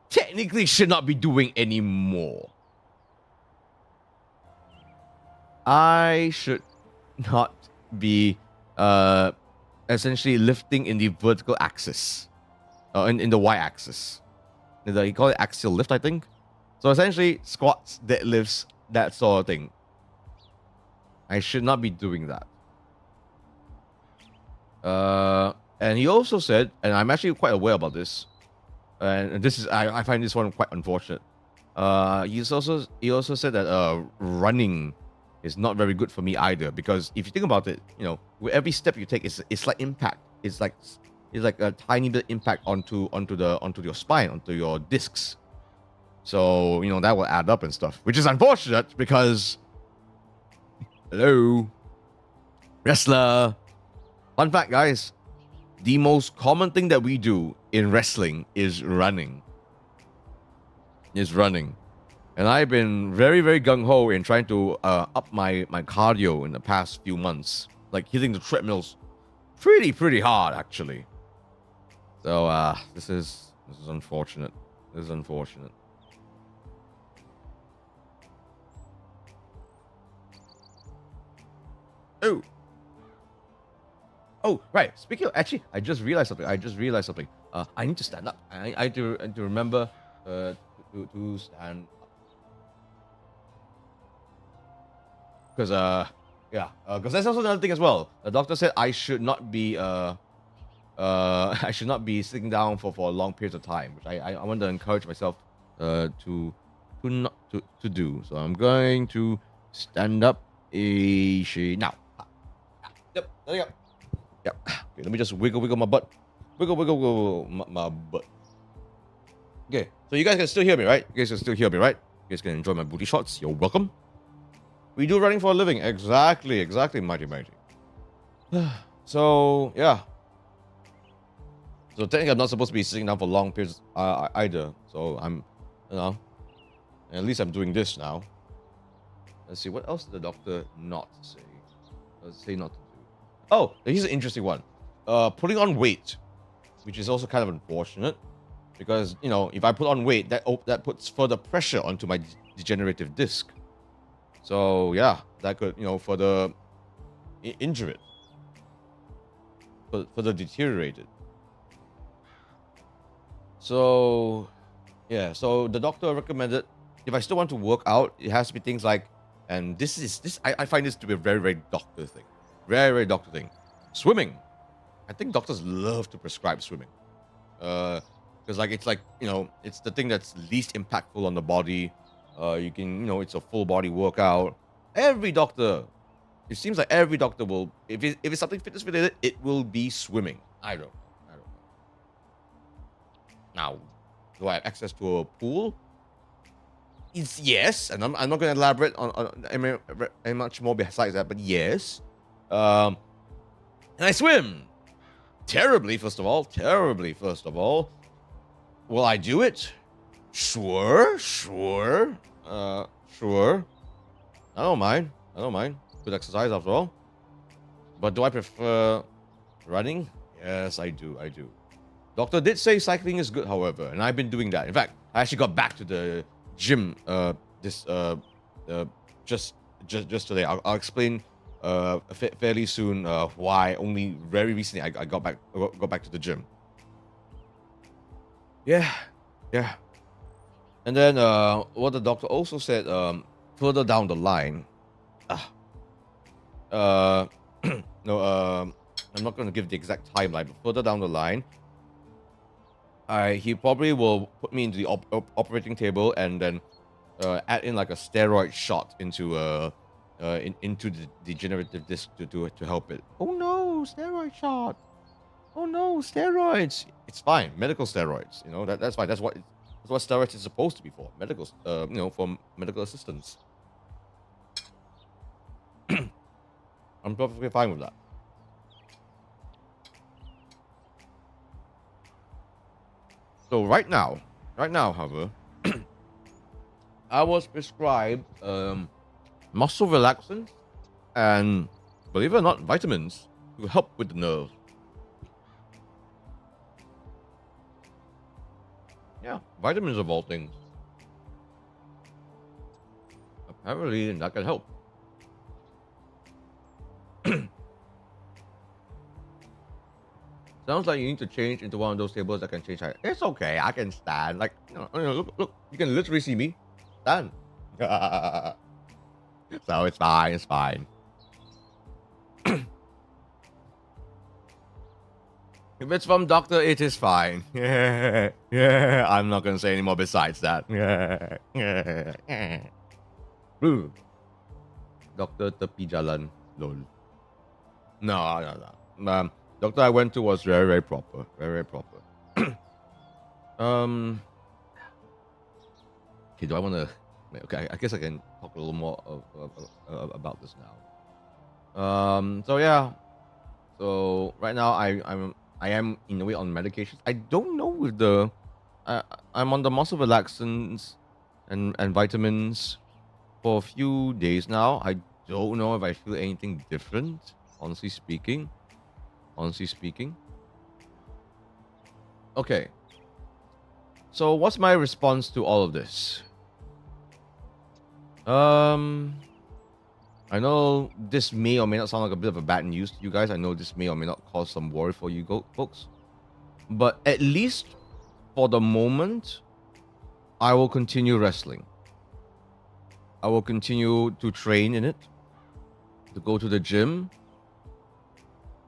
technically should not be doing anymore. I should not be essentially lifting in the vertical axis, in the y-axis. You call it axial lift, I think. So essentially, squats, deadlifts, that sort of thing. I should not be doing that. And he also said, and I'm actually quite aware about this, and this is I find this one quite unfortunate. He also said that running is not very good for me either, because if you think about it, with every step you take, it's like impact. It's like a tiny bit impact onto your spine, onto your discs. So that will add up and stuff, which is unfortunate because hello, wrestler. Fun fact, guys, the most common thing that we do in wrestling is running. And I've been very, very gung-ho in trying to up my cardio in the past few months. Like hitting the treadmills pretty hard, actually. So this is unfortunate. Oh, right. Speaking of, actually, I just realized something. I need to stand up. I need to remember to stand up. Because because that's also another thing as well. The doctor said I should not be I should not be sitting down for long periods of time, which I want to encourage myself to do. So I'm going to stand up now. Yep, there you go. Yep. Okay, let me just wiggle my butt. Wiggle my butt. Okay, so you guys can still hear me, right? You guys can enjoy my booty shots. You're welcome. We do running for a living. Exactly, mighty. So, yeah. So technically, I'm not supposed to be sitting down for long periods either. So I'm, at least I'm doing this now. Let's see, what else did the doctor not say? Let's say not to do. Oh, here's an interesting one. Putting on weight, which is also kind of unfortunate, because if I put on weight, that puts further pressure onto my degenerative disc. So yeah, that could further injure it, further deteriorate it. So yeah, so the doctor recommended if I still want to work out, it has to be things like, and I find this to be a very, very doctor thing. Very, very doctor thing. Swimming. I think doctors love to prescribe swimming. Because it's the thing that's least impactful on the body. You can, it's a full body workout. Every doctor, it seems like every doctor will, if it's something fitness related, it will be swimming. I don't know. Now, do I have access to a pool? It's yes, and I'm not going to elaborate on any much more besides that, but yes. And I swim terribly, first of all. Will I do it? Sure. I don't mind. Good exercise after all. But do I prefer running? Yes, I do. Doctor did say cycling is good, however, and I've been doing that. In fact, I actually got back to the gym just today. I'll explain fairly soon why only very recently I got back to the gym. Yeah. And then what the doctor also said further down the line. No, I'm not going to give the exact timeline, but further down the line, he probably will put me into the operating table and then add in like a steroid shot into into the degenerative disc to help it. Oh no, steroid shot! Oh no, steroids! It's fine, medical steroids. You know that's fine. That's what steroids is supposed to be for. Medical, for medical assistance. I'm perfectly fine with that. So right now, however, I was prescribed muscle relaxant and, believe it or not, vitamins to help with the nerves. Yeah, vitamins of all things. Apparently, that can help. Sounds like you need to change into one of those tables that can change height. It's okay, I can stand. Like, look, you can literally see me stand. So it's fine. If it's from doctor, it is fine. Yeah. I'm not gonna say any more besides that. Doctor tepi jalan, lol. No. Doctor I went to was very proper. Okay, do I want to? Okay, I guess I can talk a little more about this now. So yeah. So right now I am in a way on medications. I don't know if I'm on the muscle relaxants and vitamins for a few days now. I don't know if I feel anything different, honestly speaking. Okay. So what's my response to all of this? I know this may or may not sound like a bit of a bad news to you guys. I know this may or may not cause some worry for you folks. But at least for the moment, I will continue wrestling. I will continue to train in it, to go to the gym.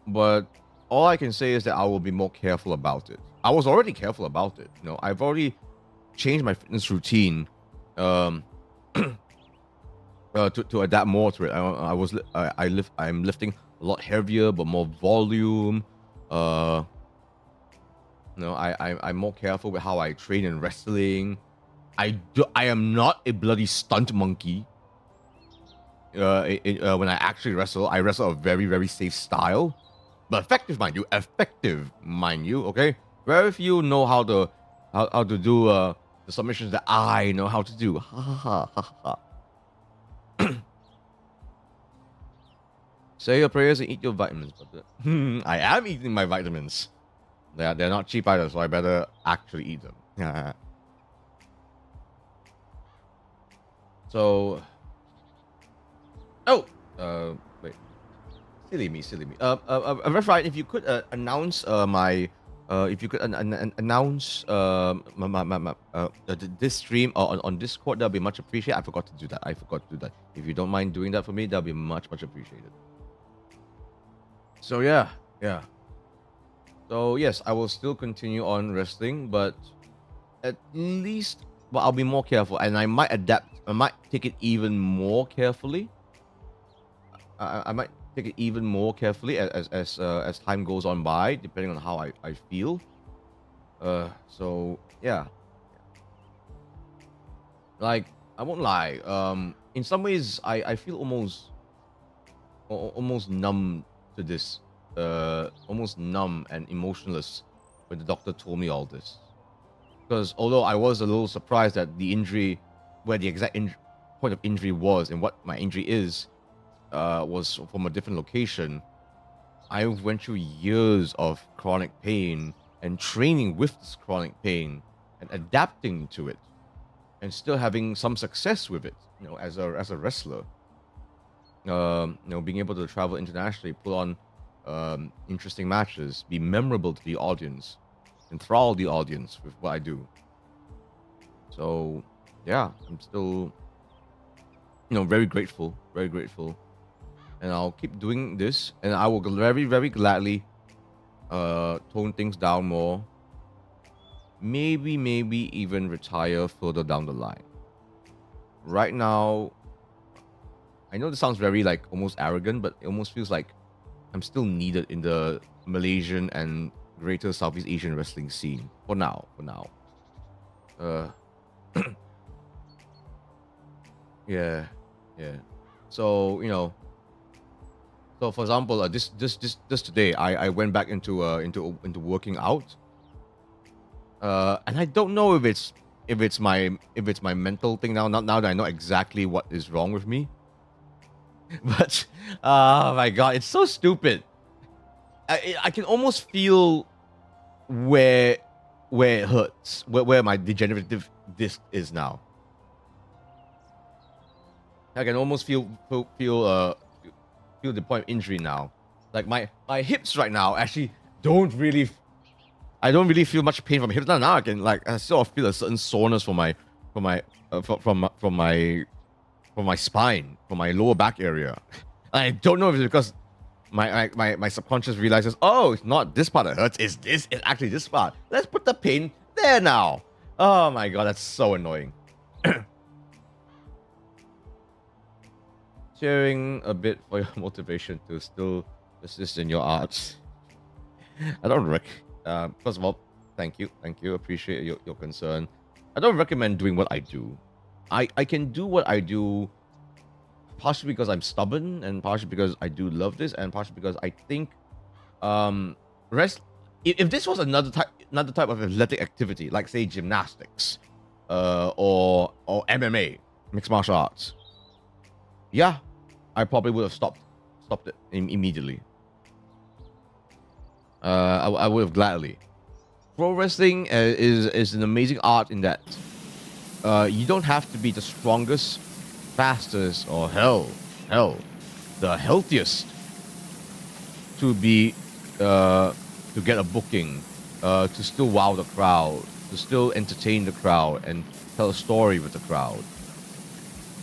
But all I can say is that I will be more careful about it. I was already careful about it. I've already changed my fitness routine to adapt more to it. I'm lifting a lot heavier but more volume. I'm more careful with how I train in wrestling. I am not a bloody stunt monkey. When I actually wrestle, I wrestle a very safe style. But effective, mind you, okay? Very few know how to do the submissions that I know how to do. Say your prayers and eat your vitamins. But I am eating my vitamins. They're not cheap either, so I better actually eat them. So, wait. Silly me. Right, if you could announce announce this stream on Discord, that'll be much appreciated. I forgot to do that. If you don't mind doing that for me, that'll be much appreciated. So yeah. So yes, I will still continue on wrestling, but at least, I'll be more careful, and I might adapt. I might take it even more carefully. I might take it even more carefully as time goes on by, depending on how I feel. So yeah. Like, I won't lie. In some ways, I feel almost numb to this. Almost numb and emotionless when the doctor told me all this. Because although I was a little surprised that the injury, where the exact point of injury was and what my injury is, was from a different location, I went through years of chronic pain and training with this chronic pain and adapting to it and still having some success with it, as a wrestler. Being able to travel internationally, put on interesting matches, be memorable to the audience, enthrall the audience with what I do. So, yeah, I'm still, very grateful, and I'll keep doing this, and I will very, very gladly tone things down more. Maybe even retire further down the line. Right now, I know this sounds very like almost arrogant, but it almost feels like I'm still needed in the Malaysian and greater Southeast Asian wrestling scene for now. Yeah. So so for example, this today, I went back into working out, and I don't know if it's my mental thing now. Not now that I know exactly what is wrong with me. But oh my god, it's so stupid. I can almost feel where it hurts, where my degenerative disc is now. I can almost feel the point of injury now. Like my hips right now actually I don't really feel much pain from hips now. Now I sort of feel a certain soreness from my spine, from my lower back area. I don't know if it's because my subconscious realizes, oh, it's not this part that hurts, it's actually this part. Let's put the pain there now. Oh my god, that's so annoying. Sharing a bit for your motivation to still persist in your arts. I don't first of all, thank you, appreciate your concern. I don't recommend doing what I do. I can do what I do partially because I'm stubborn, and partially because I do love this, and partially because I think if this was another type of athletic activity, like say gymnastics, or MMA, mixed martial arts, yeah, I probably would have stopped it immediately. I would have gladly. Pro wrestling is an amazing art in that you don't have to be the strongest, fastest, or hell, the healthiest to be to get a booking, to still wow the crowd, to still entertain the crowd and tell a story with the crowd.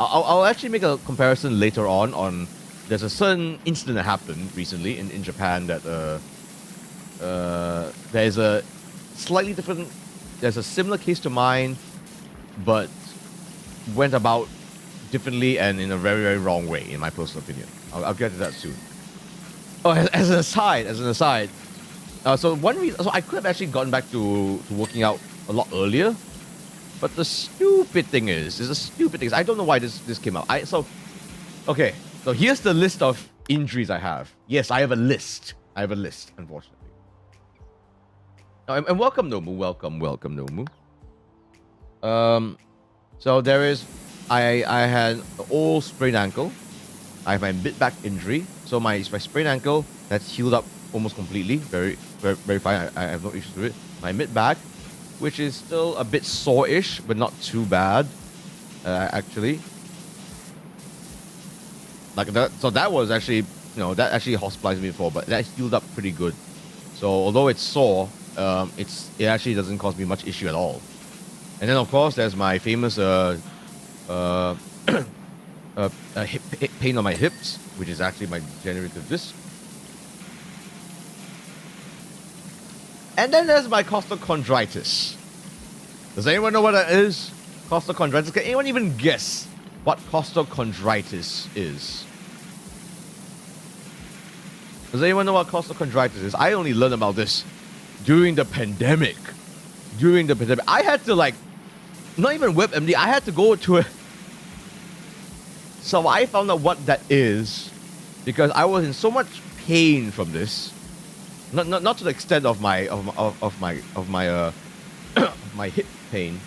I'll actually make a comparison later on. There's a certain incident that happened recently in Japan that there's a slightly different. There's a similar case to mine, but went about differently and in a very, very wrong way, in my personal opinion. I'll get to that soon. Oh, as an aside. So one reason, so I could have actually gotten back to working out a lot earlier, but the stupid thing is I don't know why this came out. Okay, so here's the list of injuries I have. Yes, I have a list, unfortunately. And welcome Nomu, welcome Nomu. So there is, I had an old sprained ankle. I have my mid back injury. So my sprained ankle that's healed up almost completely. Very, very, very fine. I have no issues with it. My mid back, which is still a bit sore-ish, but not too bad, actually. Like that. So that was actually, that actually hospitalized me before, but that healed up pretty good. So although it's sore, it actually doesn't cause me much issue at all. And then of course there's my famous hip pain on my hips, which is actually my degenerative disc. And then there's my Costocondritis. Does anyone know what that is? Costocondritis. Can anyone even guess what Costocondritis is? Does anyone know what Costocondritis is? I only learned about this during the pandemic. I had to not even WebMD, I had to go to it. So I found out what that is because I was in so much pain from this. Not to the extent of my my hip pain,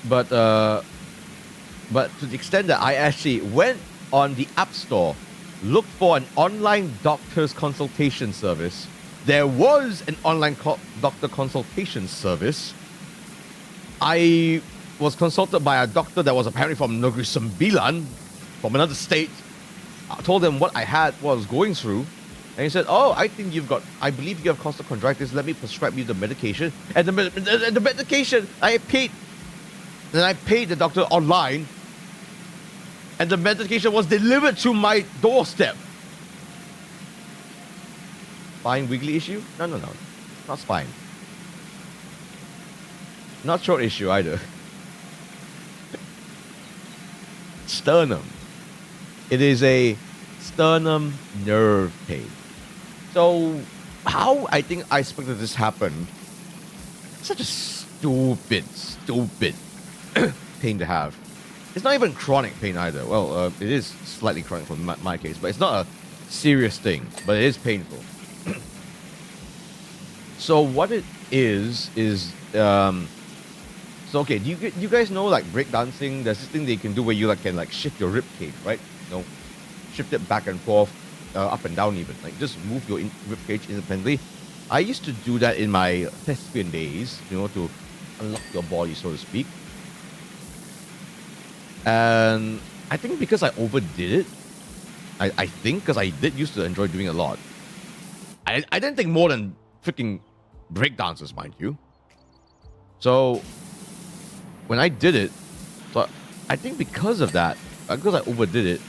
but to the extent that I actually went on the App Store, look for an online doctor's consultation service. There was an online doctor consultation service. I was consulted by a doctor that was apparently from Negeri Sembilan, from another state. I told him what I was going through. And he said, oh, I believe you have Costocondritis. Let me prescribe you the medication. And the medication, I paid the doctor online. And the medication was delivered to my doorstep. Spine wiggly issue? No. Not spine. Not short issue either. Sternum. It is a sternum nerve pain. So, how I think I expected this happen? Such a stupid pain to have. It's not even chronic pain either. Well, it is slightly chronic for my case, but it's not a serious thing. But it is painful. So what it is so okay, do you guys know like breakdancing? There's this thing that you can do where you can shift your rib cage, right? Shift it back and forth, up and down even. Like just move your rib cage independently. I used to do that in my thespian days, to unlock your body, so to speak. And I think because I overdid it, I think because I did used to enjoy doing it a lot. I didn't think more than freaking breakdancers, mind you. So when I did it, so I think because of that, because I overdid it,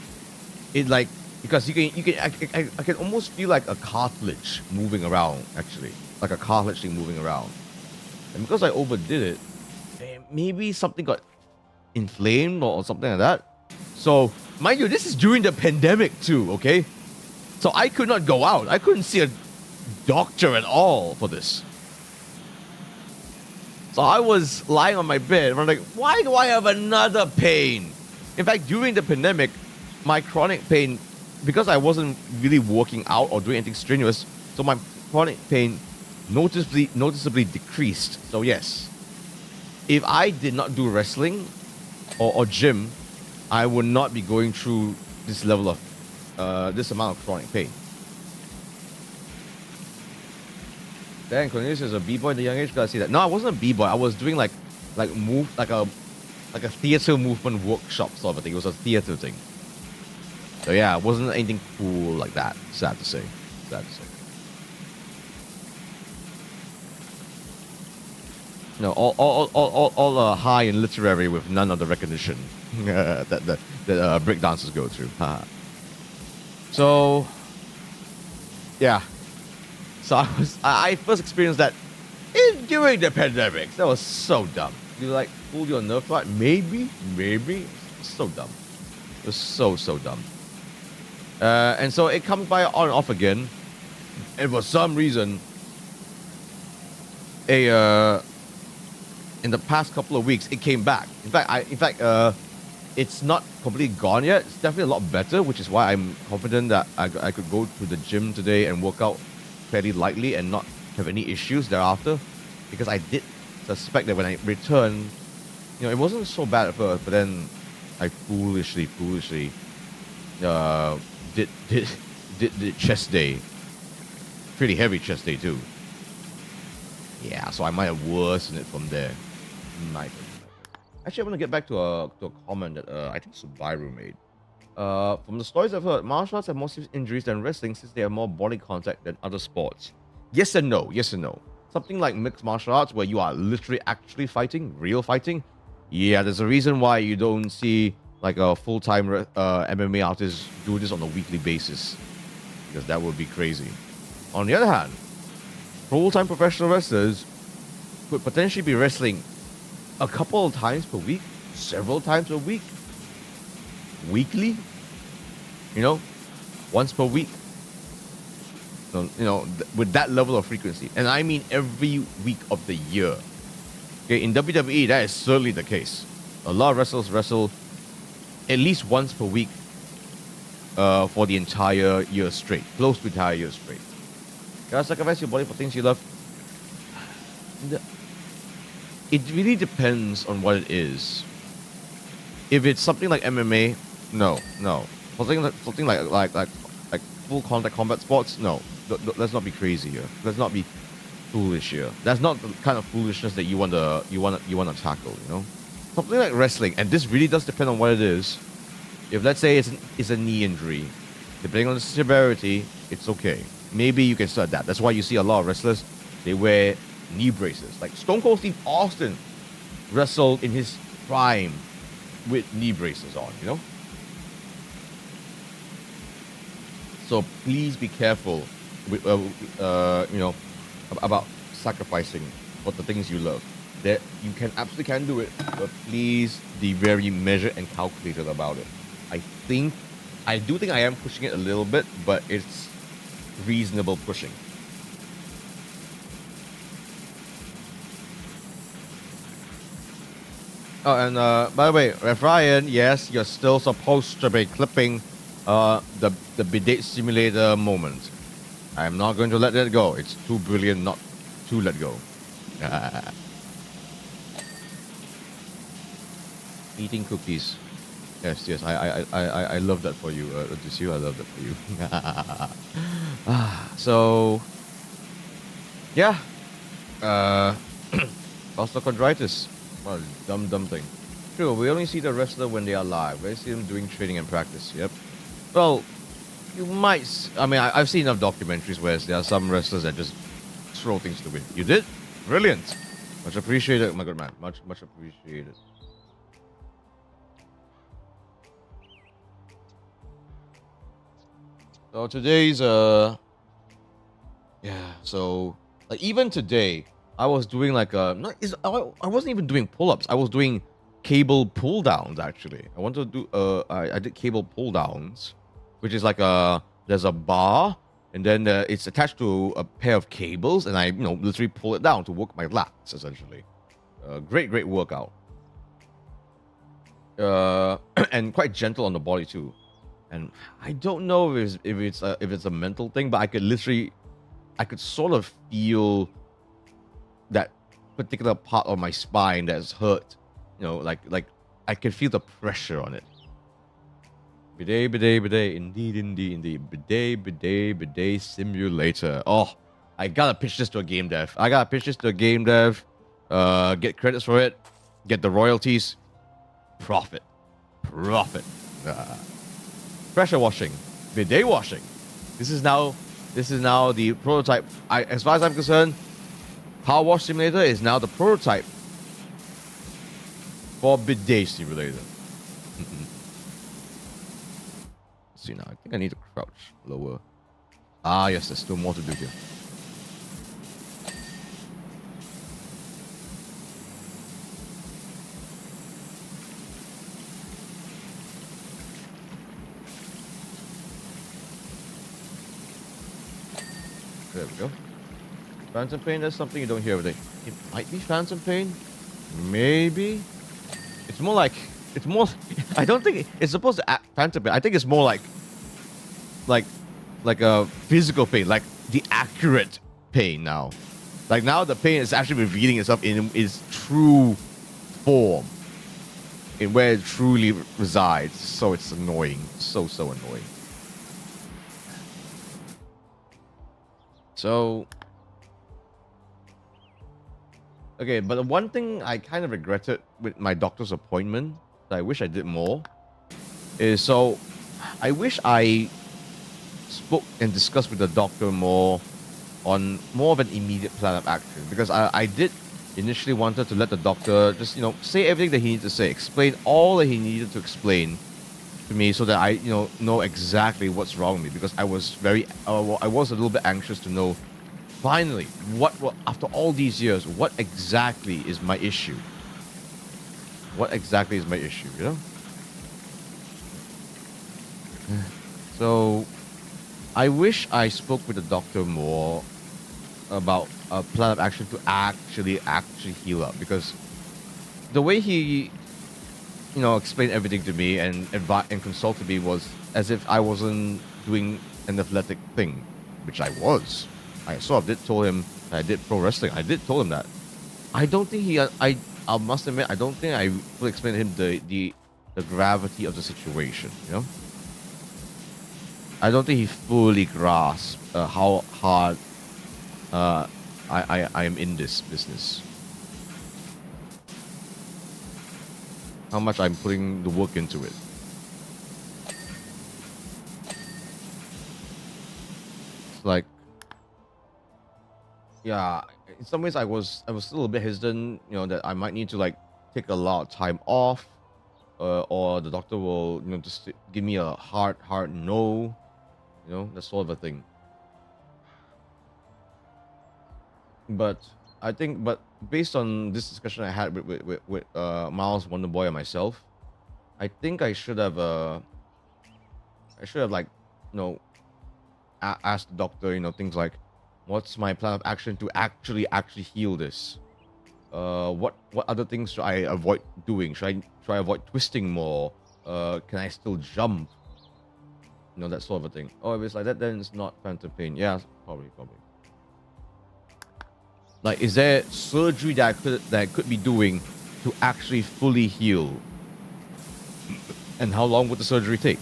because I can almost feel like a cartilage moving around, actually, like a cartilage thing moving around. And because I overdid it, maybe something got inflamed or something like that. So mind you, this is during the pandemic too, okay? So I could not go out. I couldn't see a doctor at all for this. So I was lying on my bed and I'm like, why do I have another pain? In fact, during the pandemic, my chronic pain, because I wasn't really working out or doing anything strenuous, so my chronic pain noticeably decreased. So yes, if I did not do wrestling or gym, I would not be going through this level of this amount of chronic pain. Then Cornelius is a b-boy at a young age. Gotta see that. No, I wasn't a b-boy. I was doing like a theater movement workshop sort of a thing. It was a theater thing. So yeah, it wasn't anything cool like that. Sad to say. No, all high and literary with none of the recognition that breakdancers go through. So yeah. So I first experienced that during the pandemic. That was so dumb. You pull your nerve right? Maybe. So dumb. It was so dumb. And so it comes by on and off again. And for some reason, in the past couple of weeks, it came back. In fact, it's not completely gone yet. It's definitely a lot better, which is why I'm confident that I could go to the gym today and work out fairly lightly and not have any issues thereafter, because I did suspect that when I returned, it wasn't so bad at first, but then I foolishly did chest day, pretty heavy chest day too. Yeah, so I might have worsened it from there. Actually, I want to get back to a comment that I think Subaru made. From the stories I've heard, martial arts have more serious injuries than wrestling since they have more body contact than other sports. Yes and no. Something like mixed martial arts where you are literally actually fighting, real fighting. Yeah, there's a reason why you don't see like a full-time MMA artist do this on a weekly basis, because that would be crazy. On the other hand, full-time professional wrestlers could potentially be wrestling a couple of times per week, several times a week, weekly, once per week. So, with that level of frequency, and I mean every week of the year. Okay, in WWE, that is certainly the case. A lot of wrestlers wrestle at least once per week for the entire year straight, close to the entire year straight. You gotta sacrifice your body for things you love. It really depends on what it is. If it's something like MMA, no. something like full contact combat sports. No, let's not be crazy here. Let's not be foolish here. That's not the kind of foolishness that you wanna tackle. You know, something like wrestling, and this really does depend on what it is. If let's say it's a knee injury, depending on the severity, it's okay. Maybe you can still adapt. That's why you see a lot of wrestlers, they wear knee braces. Like Stone Cold Steve Austin wrestled in his prime with knee braces on, you know? So please be careful with, you know, about sacrificing for the things you love. That you absolutely can do it, but please be very measured and calculated about it. I do think I am pushing it a little bit, but it's reasonable pushing. Oh, and by the way, Ref Ryan, yes, you're still supposed to be clipping the bidet simulator moment. I'm not going to let that go. It's too brilliant not to let go. Eating cookies. Yes, I love that for you, Odysseus. I love that for you. So, yeah. Costocondritis. What a dumb thing. True, we only see the wrestler when they are live. We see them doing training and practice. Yep. Well, you might. I mean, I've seen enough documentaries where there are some wrestlers that just throw things to win. You did? Brilliant. Much appreciated, my good man. Much appreciated. So today's yeah, so like even today I was doing like I wasn't even doing pull-ups. I was doing cable pull downs actually. I wanted to do I did cable pull downs, which is like there's a bar and then it's attached to a pair of cables and I literally pull it down to work my lats essentially. Great workout. And quite gentle on the body too. And I don't know if it's a mental thing, but I could sort of feel that particular part of my spine that's hurt. Like I could feel the pressure on it. Bidet, indeed. Bidet simulator. Oh, I gotta pitch this to a game dev. Get credits for it. Get the royalties. Profit. Pressure washing, bidet washing. This is now the prototype. As far as I'm concerned, Power Wash Simulator is now the prototype for bidet simulator. Let's see now. I think I need to crouch lower. Ah, yes, there's still more to do here. There we go. Phantom pain, that's something you don't hear every day. It might be phantom pain. Maybe. It's more, I don't think it's supposed to act phantom pain. I think it's more like a physical pain, like the accurate pain now. Like now the pain is actually revealing itself in its true form. In where it truly resides. So it's annoying. So annoying. So, okay, but the one thing I kind of regretted with my doctor's appointment, that I wish I did more, is I wish I spoke and discussed with the doctor more on more of an immediate plan of action. Because I did initially wanted to let the doctor just, say everything that he needed to say, explain all that he needed to explain to me so that I know exactly what's wrong with me, because I was I was a little bit anxious to know finally what after all these years what exactly is my issue. So I wish I spoke with the doctor more about a plan of action to actually heal up, because the way he explained everything to me and consulted me was as if I wasn't doing an athletic thing, which I was. I sort of did told him that I did pro wrestling. I did told him that. I don't think I must admit, I don't think I fully explained to him the gravity of the situation, I don't think he fully grasped how hard I am in this business. How much I'm putting the work into it. It's like, yeah, in some ways I was still a bit hesitant, you know, that I might need to like take a lot of time off, or the doctor will, you know, just give me a hard no, you know, that sort of a thing. But I think, but based on this discussion I had with Miles, Wonderboy, and myself, I think I should have like, you know, asked the doctor, you know, things like, what's my plan of action to actually heal this? What other things should I avoid doing? Should I avoid twisting more? Can I still jump? You know, that sort of a thing. Oh, if it's like that, then it's not phantom pain. Yeah, probably. Like, is there surgery that I could be doing to actually fully heal? And how long would the surgery take?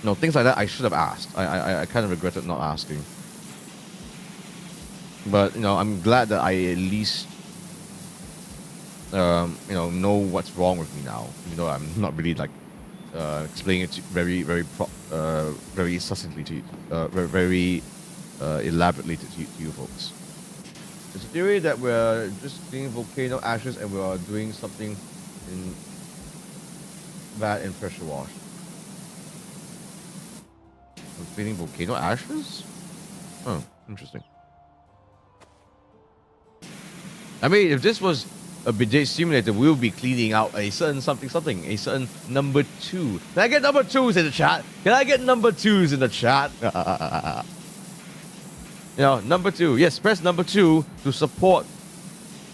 No, things like that I should have asked. I kind of regretted not asking. But, you know, I'm glad that I at least, you know what's wrong with me now. You know, I'm not really like explaining it very succinctly to you, very elaborately to you folks. It's a theory that we're just cleaning volcano ashes and we're doing something bad in pressure wash. We're cleaning volcano ashes? Oh, interesting. I mean, if this was a bidet simulator, we'll be cleaning out a certain something, a certain number 2. Can I get number 2s in the chat? Can I get number 2s in the chat? You know, number 2. Yes, press number 2 to support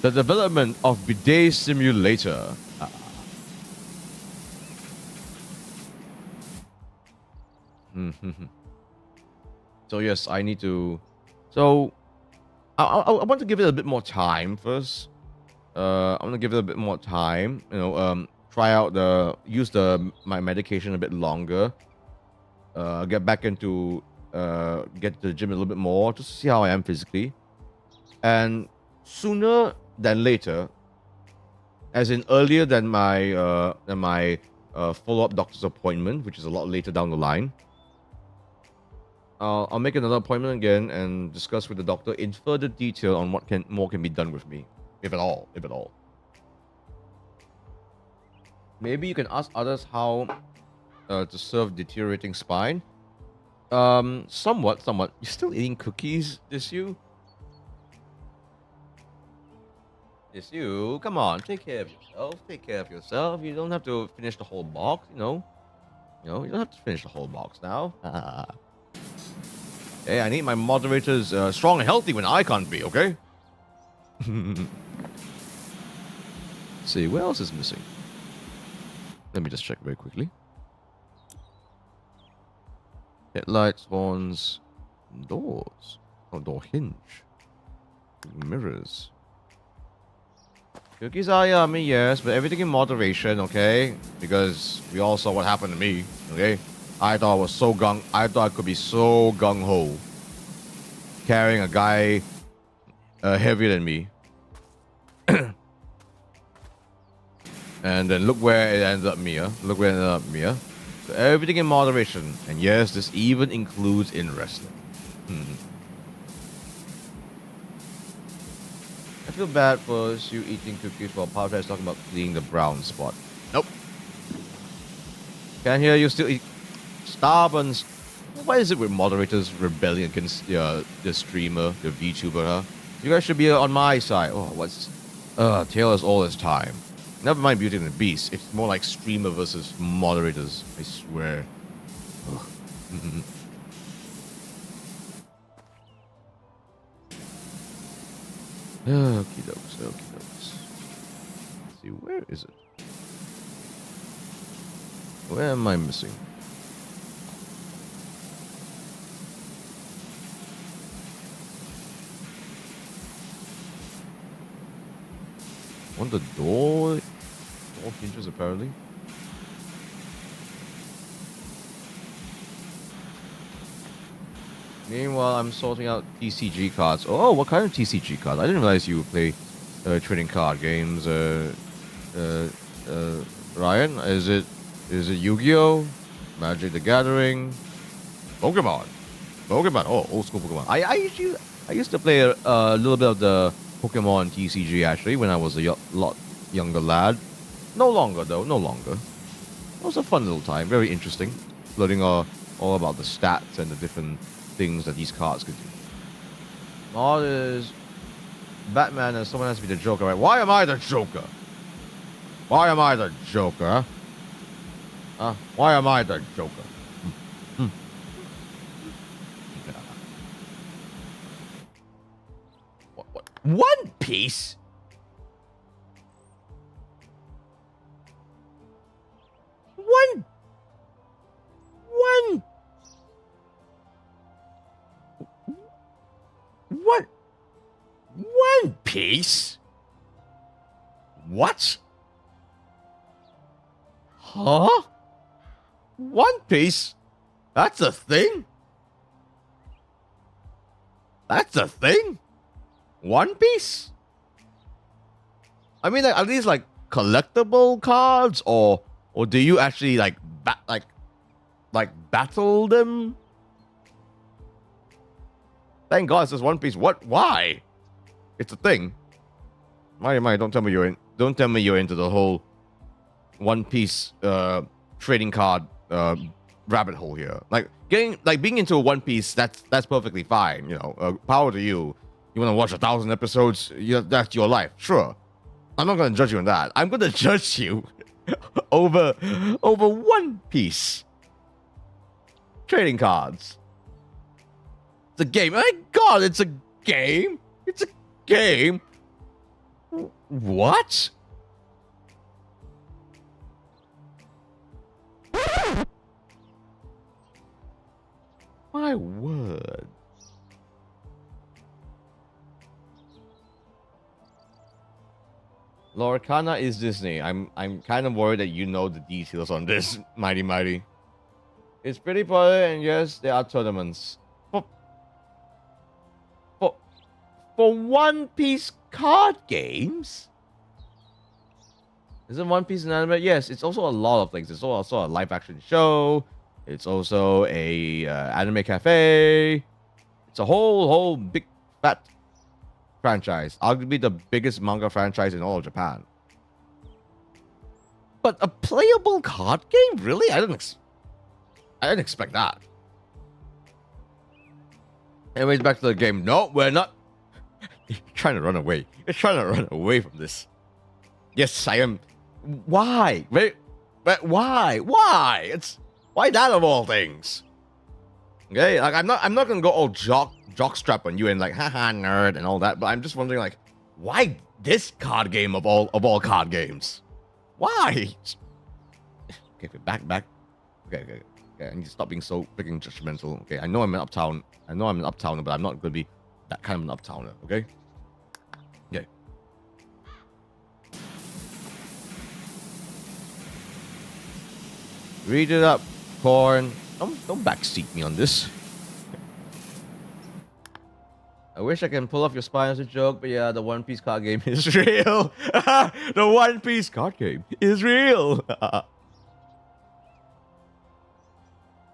the development of bidet simulator. So yes, I need to. So I want to give it a bit more time first. I'm gonna give it a bit more time. You know, try out use my medication a bit longer. Get back into get to the gym a little bit more just to see how I am physically. And sooner than later, as in earlier than my follow-up doctor's appointment, which is a lot later down the line, I'll make another appointment again and discuss with the doctor in further detail on what more can be done with me, if at all. Maybe you can ask others how to serve deteriorating spine. Somewhat. You're still eating cookies, is you? Yes, you. Come on, take care of yourself. You don't have to finish the whole box, you know. You don't have to finish the whole box now. Hey, I need my moderators strong and healthy when I can't be, okay? Let's see, what else is missing? Let me just check very quickly. Headlights, horns, doors. Oh, door hinge. Mirrors. Cookies are yummy, yes, but everything in moderation, okay? Because we all saw what happened to me, okay? I thought I could be so gung-ho carrying a guy heavier than me. And then look where it ended up, Mia. So everything in moderation. And yes, this even includes in wrestling. I feel bad for you eating cookies while Papa is talking about cleaning the brown spot. Nope. Can't hear you still eat. Stubborn. Why is it with moderators rebelling against the streamer, the VTuber, huh? You guys should be on my side. Oh, what's... Tail is all this time. Never mind Beauty and the Beast. It's more like streamer versus moderators. I swear. Okie dokes. Let's see, where is it? Where am I missing? On the door hinges apparently. Meanwhile, I'm sorting out TCG cards. Oh, what kind of TCG cards? I didn't realize you play trading card games. Ryan, is it Yu-Gi-Oh, Magic the Gathering, Pokemon? Oh, old school Pokemon. I used to play a little bit of the Pokemon TCG actually when I was a lot younger lad. No longer though. No longer. It was a fun little time. Very interesting. Learning all about the stats and the different things that these cards could do. All is Batman and someone has to be the Joker, right? Why am I the Joker? Why am I the Joker? Huh? Why am I the Joker? What? One Piece? One One Piece? What? Huh? One Piece? That's a thing? That's a thing? One Piece? I mean, like, are these like collectible cards, or do you actually like battle them? Thank God it says One Piece. What? Why? It's a thing. My, don't tell me you're in. Don't tell me you're into the whole One Piece trading card rabbit hole here. Like being into a One Piece, that's perfectly fine. You know, power to you. You want to watch 1,000 episodes? That's your life. Sure. I'm not going to judge you on that. I'm going to judge you over One Piece trading cards. It's a game. My God, it's a game. It's a game. What? My word. Lorcana is Disney. I'm kind of worried that you know the details on this, Mighty. It's pretty popular, and yes, there are tournaments. For One Piece card games? Isn't One Piece an anime? Yes, it's also a lot of things. It's also a live action show. It's also a anime cafe. It's a whole big fat franchise. Arguably the biggest manga franchise in all of Japan. But a playable card game? Really? I didn't expect that. Anyways, back to the game. No, we're not. You're trying to run away. You're trying to run away from this. Yes, I am. Why? Wait, why? Why? Why that of all things? Okay, like I'm not gonna go all jockstrap on you and like haha nerd and all that, but I'm just wondering like why this card game of all card games? Why? Okay, back. Okay. I need to stop being so freaking judgmental. Okay, I know I'm an uptowner, but I'm not gonna be that kind of an uptowner. Okay. Okay. Read it up, Corn. Don't backseat me on this. I wish I can pull off your spine as a joke, but yeah, the One Piece card game is real. The One Piece card game is real.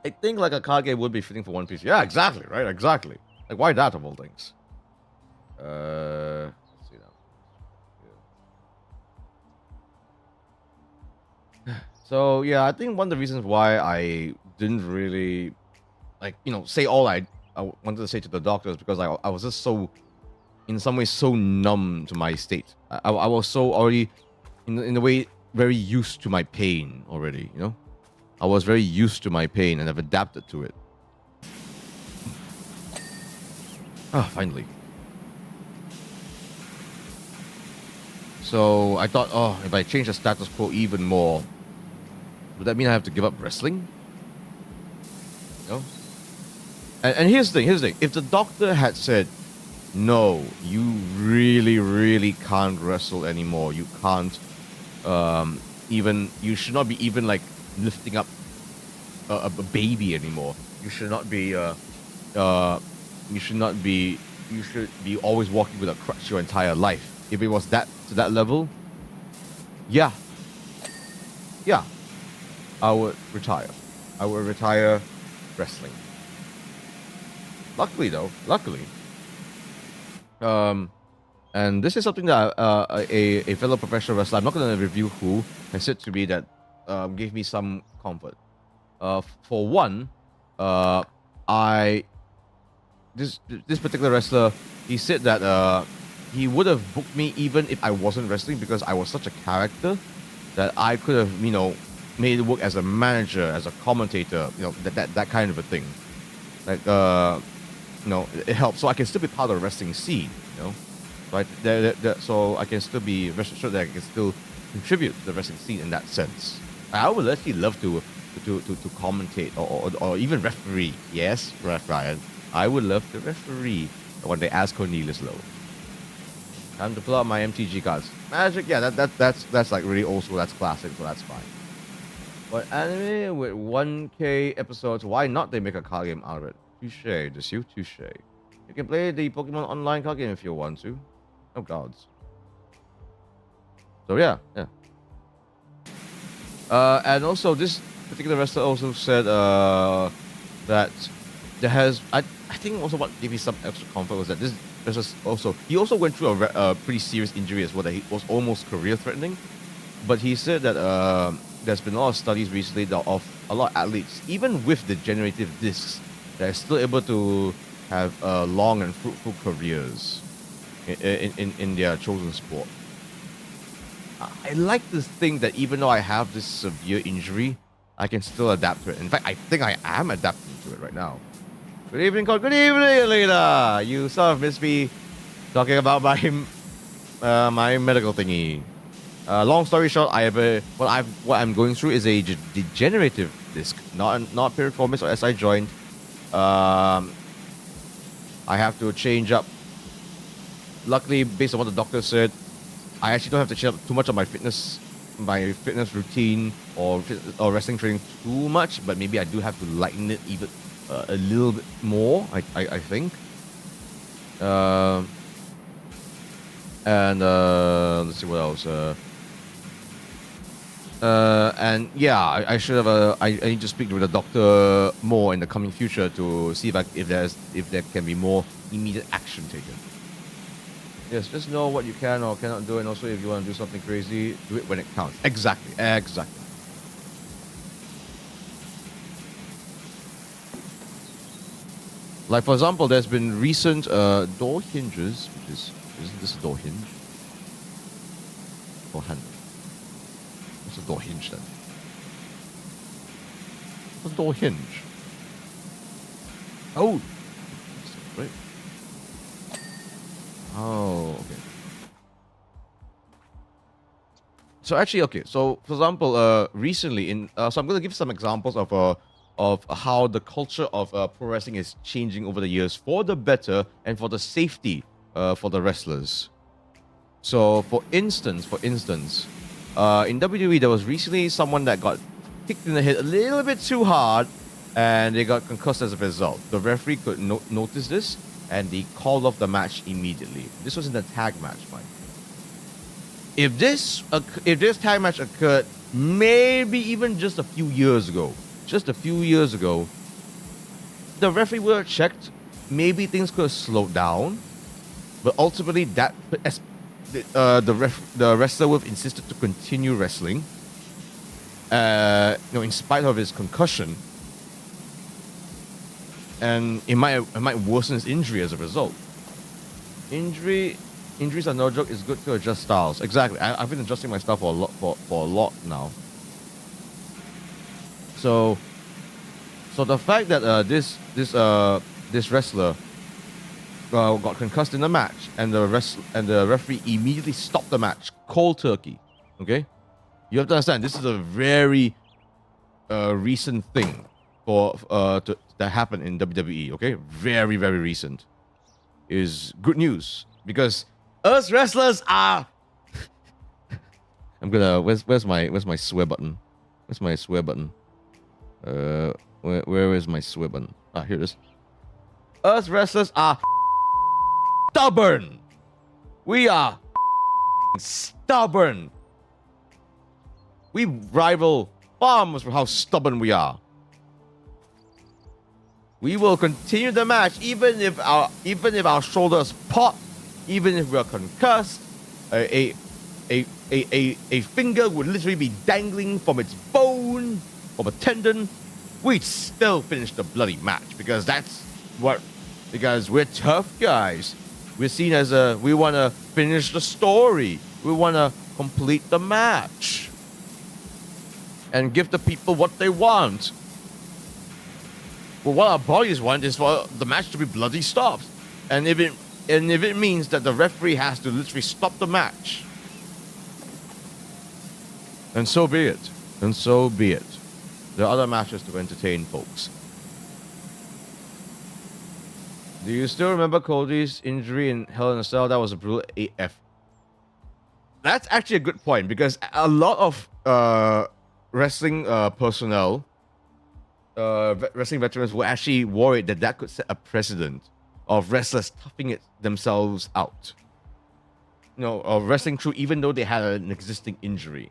I think like a card game would be fitting for One Piece. Yeah, exactly, right? Exactly. Like, why that of all things? Let's see now. So yeah, I think one of the reasons why I didn't really like, say all I wanted to say to the doctor is because I was just so, in some ways, so numb to my state. I was so already, in a way, very used to my pain already, I was very used to my pain and I've adapted to it. Ah, finally. So I thought, if I change the status quo even more, would that mean I have to give up wrestling? And here's the thing. If the doctor had said, no, you really, really can't wrestle anymore. You can't you should not be even like lifting up a baby anymore. You should not be you should not be. You should be always walking with a crutch your entire life. If it was that to that level, yeah, I would retire. I would retire wrestling. Luckily, though, and this is something that a fellow professional wrestler, I'm not going to review who, has said to me that gave me some comfort. For one, this particular wrestler, he said that he would have booked me even if I wasn't wrestling because I was such a character that I could have, made it work as a manager, as a commentator, that kind of a thing. Like, it helps. So I can still be part of the wrestling scene, Right? So I can still be rest assured that I can still contribute to the wrestling scene in that sense. I would actually love to commentate or even referee. Yes, Ryan. I would love to referee when they ask Cornelius LOW. Time to pull out my MTG cards. Magic, yeah, that's like really old school. That's classic, so that's fine. But anime with 1K episodes, why not they make a card game out of it? Touche, just you, touche. You can play the Pokemon Online card game if you want to. Oh gods. So yeah. And also this particular wrestler also said that there has I think also what gave me some extra comfort was that this wrestler he also went through a pretty serious injury as well that he was almost career threatening. But he said that there's been a lot of studies recently of a lot of athletes, even with degenerative discs, that are still able to have long and fruitful careers in their chosen sport. I like to think that even though I have this severe injury, I can still adapt to it. In fact, I think I am adapting to it right now. Good evening, Cole. Good evening, Alina. You sort of missed me talking about my medical thingy. Long story short, what I'm going through is a degenerative disc, not piriformis or SI joint. I have to change up. Luckily, based on what the doctor said, I actually don't have to change up too much of my fitness routine or wrestling training too much, but maybe I do have to lighten it even a little bit more. I think. And let's see what else. And yeah, I should have. I need to speak with the doctor more in the coming future to see if there can be more immediate action taken. Yes, just know what you can or cannot do, and also if you want to do something crazy, do it when it counts. Exactly. Like for example, there's been recent door hinges, isn't this a door hinge? Door handle. What's a door hinge then? What's a door hinge? Oh, right. Oh, okay. So actually, okay. So for example, recently so I'm going to give some examples of how the culture of pro wrestling is changing over the years for the better and for the safety for the wrestlers. So for instance, in WWE there was recently someone that got kicked in the head a little bit too hard, and they got concussed as a result. The referee could notice this, and he called off the match immediately. This was in the tag match, mind. If this tag match occurred maybe even just a few years ago, the referee would have checked. Maybe things could have slowed down, but ultimately the wrestler would have insisted to continue wrestling. In spite of his concussion, and it might worsen his injury as a result. Injuries are no joke. It's good to adjust styles. Exactly. I've been adjusting my style for a lot now. So the fact that this wrestler got concussed in the match, and the referee immediately stopped the match, cold turkey. Okay, you have to understand this is a very recent thing that happened in WWE. Okay, very very recent. Is good news because us wrestlers are. I'm gonna. Where's my swear button? Where's my swear button? Where is my swear button? Ah, here it is. Us wrestlers are stubborn. We are stubborn. We rival farmers for how stubborn we are. We will continue the match even if our shoulders pop, even if we are concussed. A finger would literally be dangling from its bone, from a tendon. We'd still finish the bloody match because we're tough guys. We're seen as we want to finish the story. We want to complete the match and give the people what they want. Well, what our bodies want is for the match to be bloody stopped. And if it means that the referee has to literally stop the match, then so be it. And so be it. There are other matches to entertain folks. Do you still remember Cody's injury in Hell in a Cell? That was a brutal AF. That's actually a good point because a lot of wrestling personnel, wrestling veterans were actually worried that could set a precedent of wrestlers toughing themselves out. Of wrestling through even though they had an existing injury.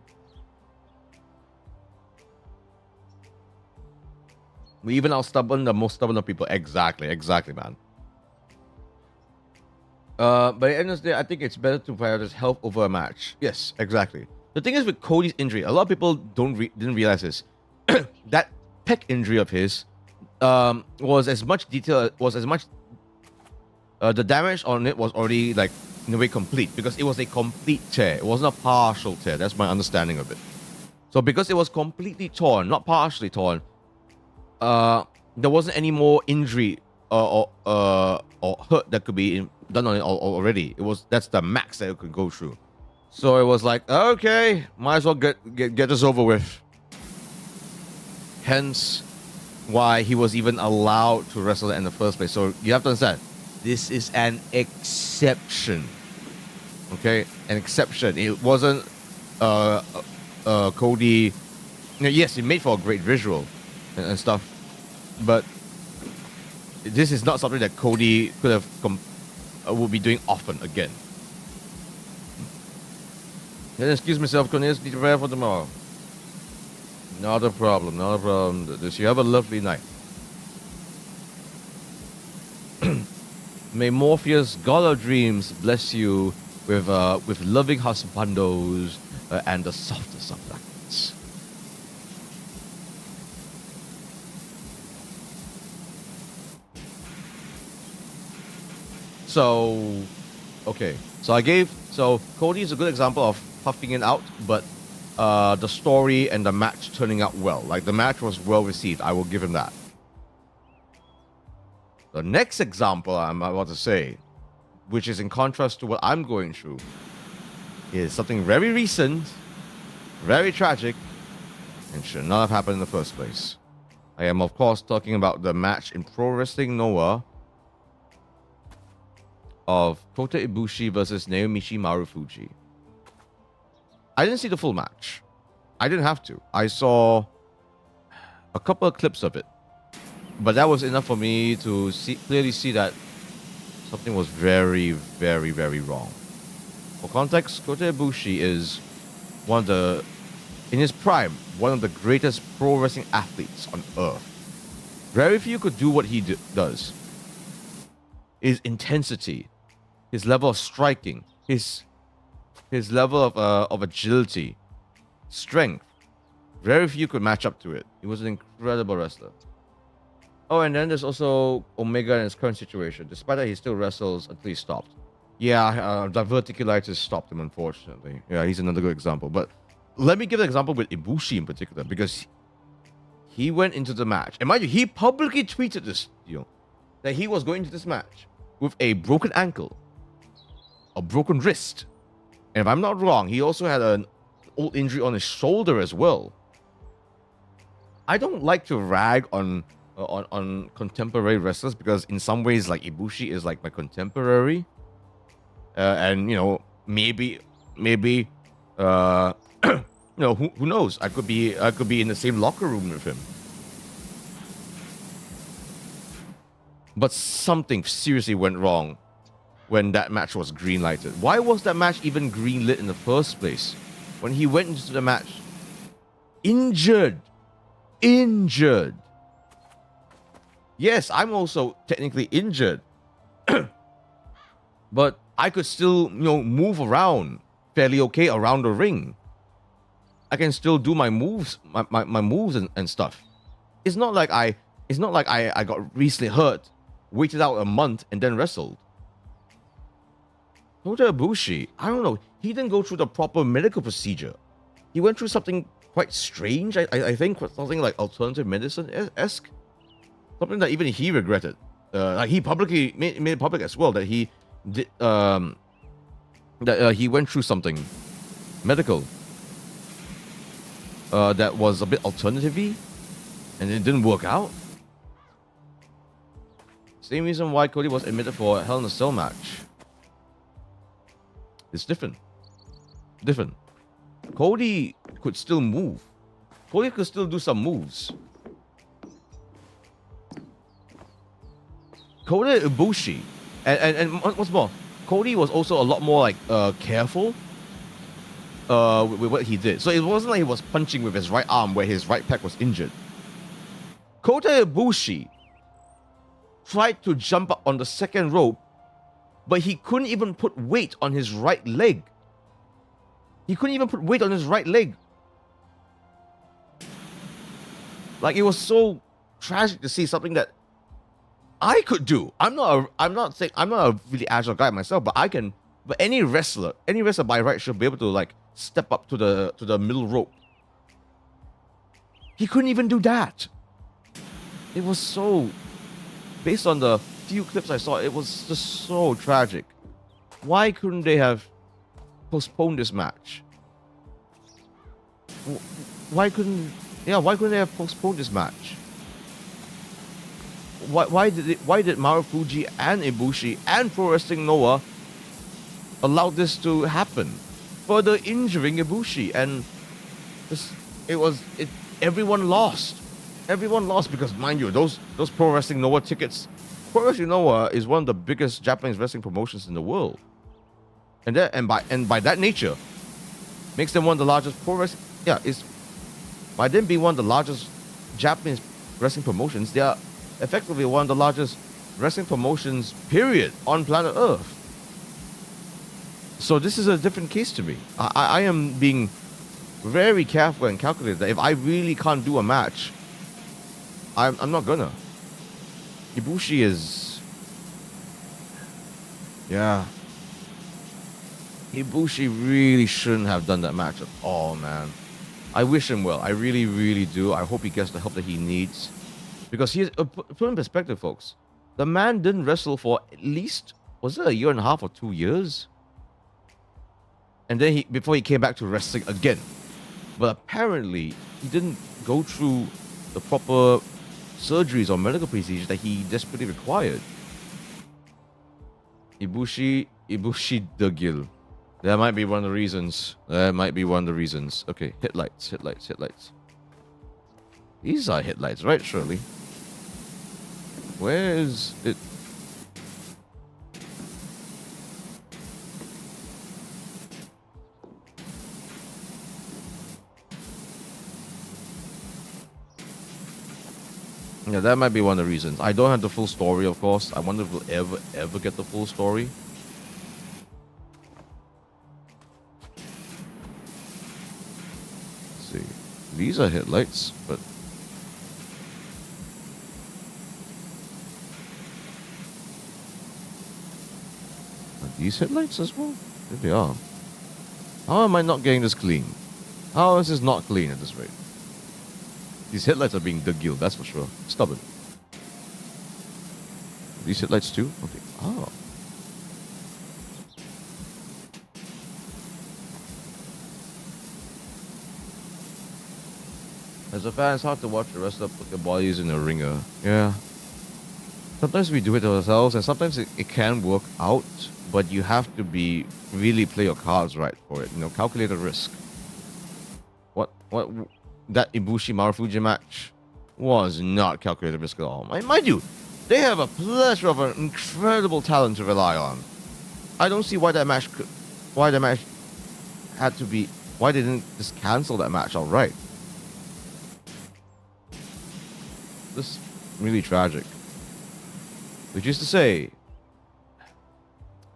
We even outstubborn the most stubborn of people. Exactly, man. But at the end of the day, I think it's better to prioritize health over a match. Yes, exactly. The thing is with Cody's injury, a lot of people didn't realize this. That pec injury of his was as much detail, the damage on it was already like in a way complete because it was a complete tear. It wasn't a partial tear. That's my understanding of it. So because it was completely torn, not partially torn, there wasn't any more injury or hurt that could be done on it already. That's the max that it could go through. So it was like, okay, might as well get this over with. Hence why he was even allowed to wrestle in the first place. So you have to understand, this is an exception. Okay, an exception. It wasn't Cody. Yes, it made for a great visual and stuff, but this is not something that Cody could have would be doing often again. Then excuse myself, Cornelius, need to prepare for tomorrow. Not a problem. You have a lovely night. May Morpheus, god of dreams, bless you with loving husbandos and the softest of blankets. So, okay. So Cody is a good example of puffing it out, but the story and the match turning out well. Like, the match was well received. I will give him that. The next example I'm about to say, which is in contrast to what I'm going through, is something very recent, very tragic, and should not have happened in the first place. I am, of course, talking about the match in Pro Wrestling Noah of Kota Ibushi versus Naomichi Marufuji. I didn't see the full match. I didn't have to. I saw a couple of clips of it. But that was enough for me to clearly see that something was very, very, very wrong. For context, Kota Ibushi is in his prime, one of the greatest pro wrestling athletes on earth. Very few could do what he does. His intensity, his level of striking, his level of agility, strength. Very few could match up to it. He was an incredible wrestler. Oh, and then there's also Omega in his current situation. Despite that, he still wrestles until he stopped. Yeah, diverticulitis stopped him, unfortunately. Yeah, he's another good example. But let me give an example with Ibushi in particular, because he went into the match. And mind you, he publicly tweeted this, that he was going into this match with a broken ankle, a broken wrist. And if I'm not wrong, he also had an old injury on his shoulder as well. I don't like to rag on contemporary wrestlers because in some ways, like, Ibushi is like my contemporary, and maybe who knows? I could be in the same locker room with him. But something seriously went wrong when that match was green-lighted. Why was that match even green-lit in the first place? When he went into the match injured. Yes, I'm also technically injured. But I could still, move around fairly okay around the ring. I can still do my moves, my moves and stuff. It's not like I got recently hurt, waited out a month, and then wrestled. Kota Ibushi, I don't know. He didn't go through the proper medical procedure. He went through something quite strange. I think something like alternative medicine-esque. Something that even he regretted. Like he publicly made it public as well that he did. That he went through something medical that was a bit alternative-y, and it didn't work out. Same reason why Cody was admitted for a Hell in a Cell match. It's different. Cody could still move. Cody could still do some moves. Kota Ibushi, and what's more, Cody was also a lot more like careful with what he did. So it wasn't like he was punching with his right arm where his right pec was injured. Kota Ibushi tried to jump up on the second rope, but he couldn't even put weight on his right leg. Like, it was so tragic to see something that I could do. I'm not a really agile guy myself, but but any wrestler by right should be able to like step up to the middle rope. He couldn't even do that. It was so, based on the few clips I saw, it was just so tragic. Why couldn't they have postponed this match? Why couldn't they have postponed this match? Why did Marufuji and Ibushi and Pro Wrestling Noah allow this to happen, further injuring Ibushi? And everyone lost. Everyone lost because, mind you, those Pro Wrestling Noah tickets. Pro Wrestling Noah is one of the biggest Japanese wrestling promotions in the world, and by that nature, makes them one of the largest pro wrestling. Yeah, by them being one of the largest Japanese wrestling promotions, they are effectively one of the largest wrestling promotions, period, on planet Earth. So this is a different case to me. I am being very careful and calculated that if I really can't do a match, I'm not gonna. Ibushi is... Yeah. Ibushi really shouldn't have done that match at all, man. I wish him well. I really, really do. I hope he gets the help that he needs. Because put in perspective, folks, the man didn't wrestle for at least, was it a year and a half or 2 years? And then before he came back to wrestling again. But apparently, he didn't go through the proper surgeries or medical procedures that he desperately required. Ibushi the Gil. That might be one of the reasons. Okay, headlights. These are headlights, right? Surely. Where is it? Yeah, that might be one of the reasons. I don't have the full story, of course. I wonder if we'll ever get the full story. Let's see. These are headlights, but... Are these headlights as well? There they are. How am I not getting this clean? How is this not clean at this rate? These headlights are being degilled, that's for sure. Stubborn. These headlights too? Okay. Oh. As a fan, it's hard to watch the wrestler put their bodies in a ringer. Yeah. Sometimes we do it ourselves, and sometimes it can work out, but you have to really play your cards right for it. Calculate the risk. That Ibushi Marufuji match was not calculated risk at all. Mind you, They have a plethora of an incredible talent to rely on. I don't see why that match had to be. Why they didn't just cancel that match outright? This is really tragic. Which is to say,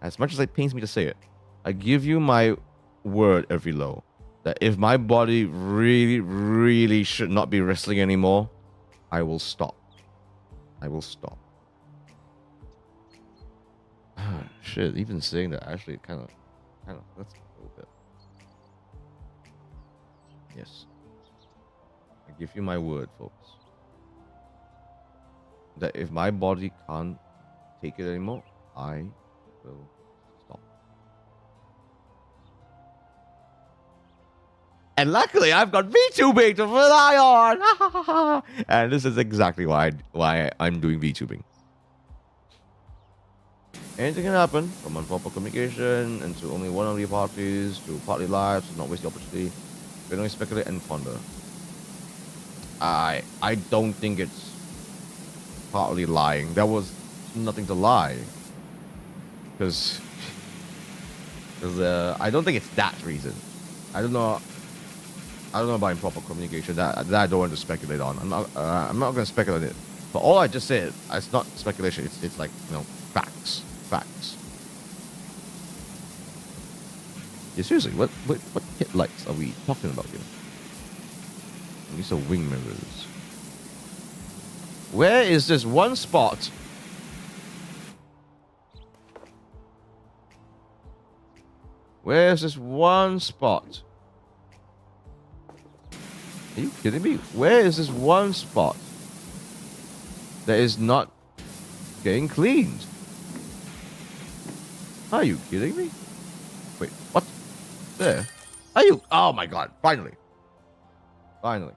as much as it pains me to say it, I give you my word, every low, that if my body really, really should not be wrestling anymore, I will stop. I will stop. Shit, even saying that actually kind of hurts a little bit. Yes. I give you my word, folks, that if my body can't take it anymore, I will stop. And luckily, I've got VTubing to rely on. And this is exactly why I'm doing VTubing. Anything can happen, from improper communication and to only one of the parties to partly lives, to not waste the opportunity. We can only speculate and ponder. I don't think it's partly lying. There was nothing to lie. Because I don't think it's that reason. I don't know about improper communication. That I don't want to speculate on. I'm not going to speculate on it. But all I just said, it's not speculation. It's like, facts. Facts. Yeah, seriously, what headlights are we talking about here? These are wing mirrors. Where is this one spot? Where's this one spot? Are you kidding me? Where is this one spot that is not getting cleaned? Are you kidding me? Wait, what? There? Are you? Oh my god, finally. Finally.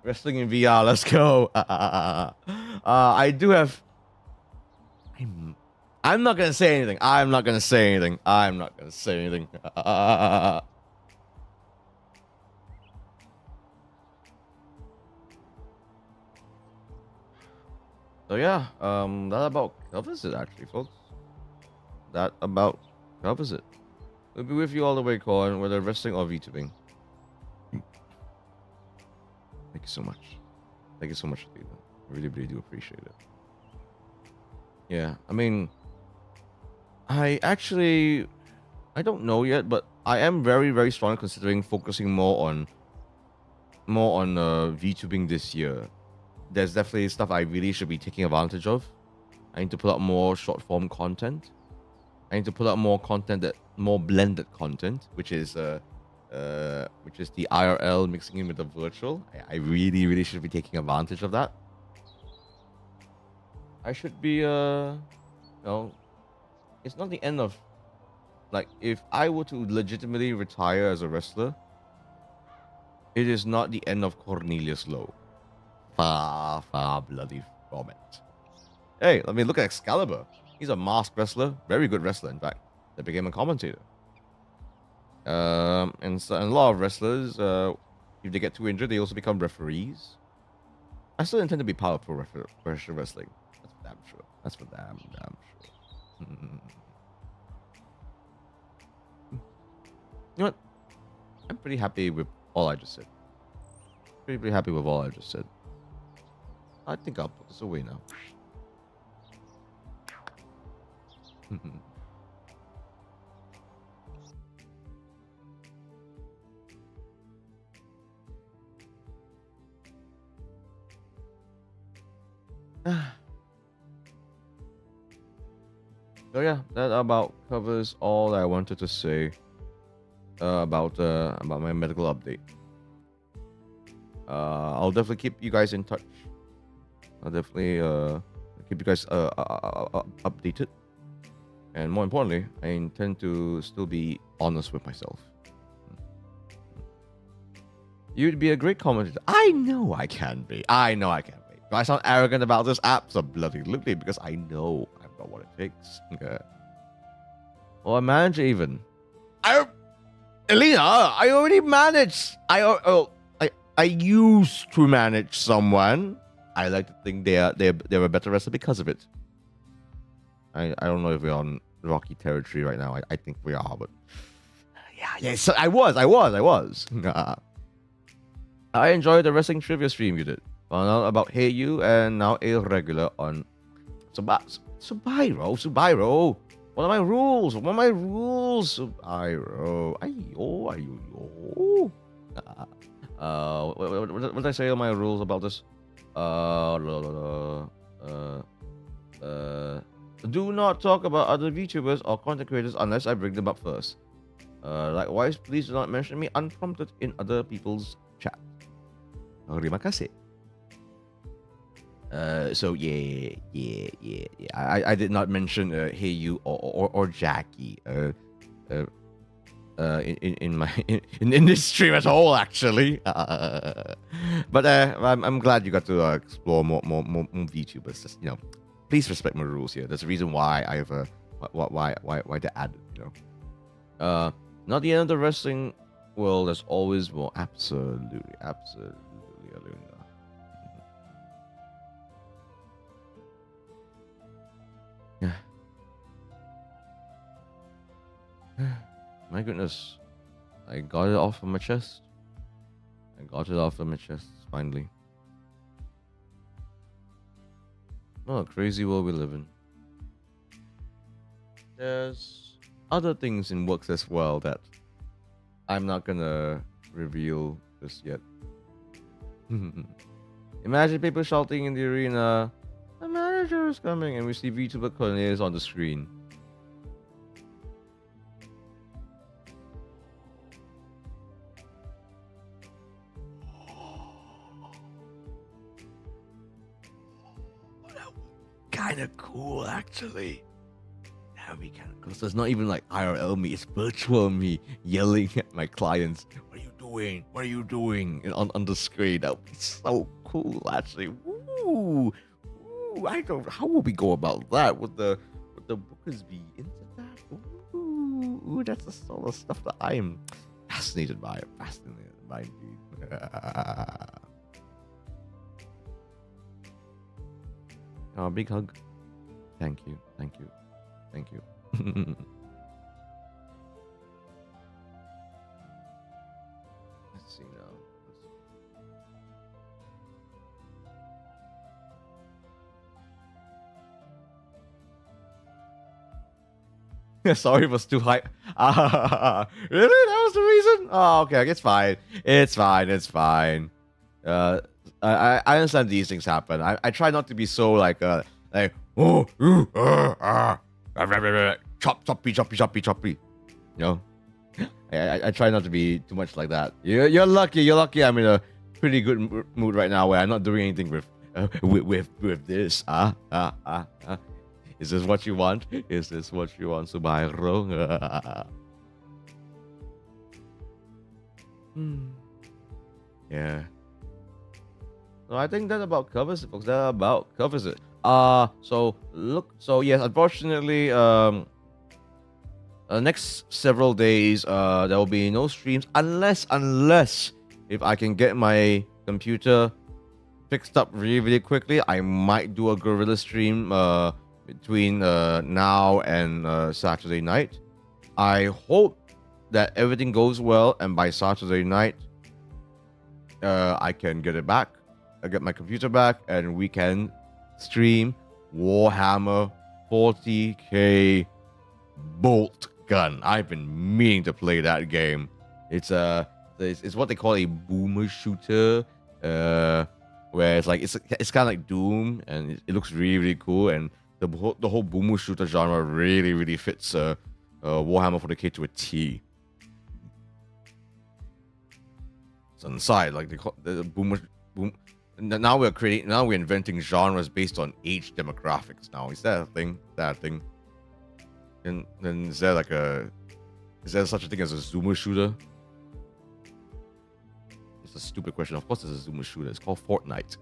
Wrestling in VR, let's go. I do have... I'm not gonna say anything. I'm not gonna say anything. I'm not gonna say anything. So yeah, that about covers it actually, folks. That about covers it. We'll be with you all the way, Corn, whether wrestling or VTubing. Thank you so much. Thank you so much, Stephen. I really, really do appreciate it. Yeah, I mean, I don't know yet, but I am very, very strong considering focusing more on VTubing this year. There's definitely stuff I really should be taking advantage of. I need to put out more short form content. I need to put out more content, more blended content, which is the IRL mixing in with the virtual. I really, really should be taking advantage of that. I should be, it's not the end of, like, if I were to legitimately retire as a wrestler, it is not the end of Cornelius LOW. Far, far bloody from it. Hey, I mean, look at Excalibur. He's a masked wrestler, very good wrestler, in fact, that became a commentator. And a lot of wrestlers, if they get too injured, they also become referees. I still intend to be part of professional wrestling. That's for damn sure. That's for damn sure. You know what? I'm pretty happy with all I just said. Pretty happy with all I just said. I think I'll put this away now. So yeah, that about covers all I wanted to say about my medical update. I'll definitely keep you guys in touch. I'll definitely keep you guys updated. And more importantly, I intend to still be honest with myself. You'd be a great commentator. I know I can be. Do I sound arrogant about this? Absolutely, because I know I've got what it takes. Okay. or a manager even. Elena, I already managed. I used to manage someone. I like to think they're a better wrestler because of it. I don't know if we're on rocky territory right now. I think we are, but yeah. So I was. I enjoyed the wrestling trivia stream you did. Found out about Hey You and now a regular on Subairo. What are my rules? Subairo. Ayo. What did I say on my rules about this? Do not talk about other VTubers or content creators unless I bring them up first. Likewise, please do not mention me unprompted in other people's chat. Terima kasih. So yeah. I did not mention Hey You or Jackie in this stream at all, actually. But I'm glad you got to explore more VTubers. Just, please respect my rules here. There's a reason why I have why they added. Not the end of the wrestling world. There's always more. Absolutely, Aluna. Yeah. My goodness. I got it off of my chest. Finally. What a crazy world we live in. There's other things in works as well that I'm not gonna reveal just yet. Imagine people shouting in the arena, "The manager is coming," and we see VTuber Cornelius on the screen. Kind of cool, actually. That would be kind of cool. So it's not even like IRL me, it's virtual me yelling at my clients, What are you doing? On the screen. That would be so cool, actually. Woo! I don't. How will we go about that? Would the bookers be into that? Ooh, that's the sort of stuff that I am fascinated by. Indeed. Oh, big hug. Thank you. Let's see now. Sorry, it was too high. Really? That was the reason? Oh, okay. It's fine. It's fine. I understand these things happen. I try not to be so like choppy. I try not to be too much like that. You're lucky. I'm in a pretty good mood right now where I'm not doing anything with this. Is this what you want? Subairo? Yeah. So I think that about covers it, folks. So yes, unfortunately, next several days, there will be no streams unless if I can get my computer fixed up really quickly, I might do a guerrilla stream between now and Saturday night. I hope that everything goes well, and by Saturday night, I can get it back. I get my computer back, and we can stream Warhammer 40k Bolt Gun. I've been meaning to play that game. It's what they call a boomer shooter, where it's like it's kind of like Doom, and it looks really cool, and the whole boomer shooter genre really fits Warhammer 40k to a T. So on the side, like the boomer. Now we're inventing genres based on age demographics. Now is that a thing? And then is there such a thing as a zoomer shooter? It's a stupid question. Of course, there's a zoomer shooter. It's called Fortnite.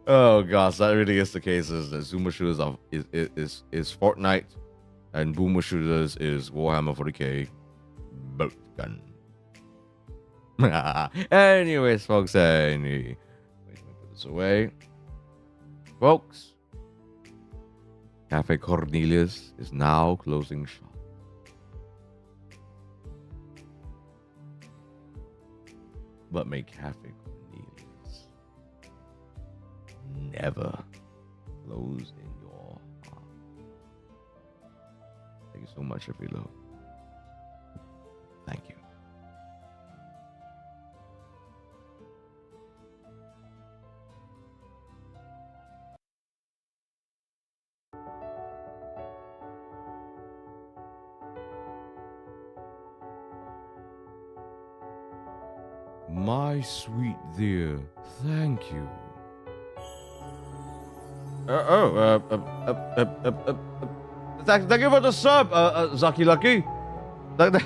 Oh gosh, that really is the case. Is that Zoomer shooters is Fortnite, and Boomer shooters is Warhammer 40k, both gun. Anyways, folks, wait, let me put this away, folks. Cafe Cornelius is now closing shop. But may Cafe Cornelius never close in your heart. Thank you so much, Low. Thank you. My sweet dear, thank you. Thank you for the sub, Zaki Lucky. Thank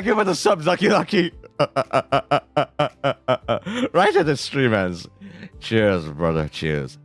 you for the sub, Zaki Lucky. Right at the stream ends. Cheers, brother. Cheers.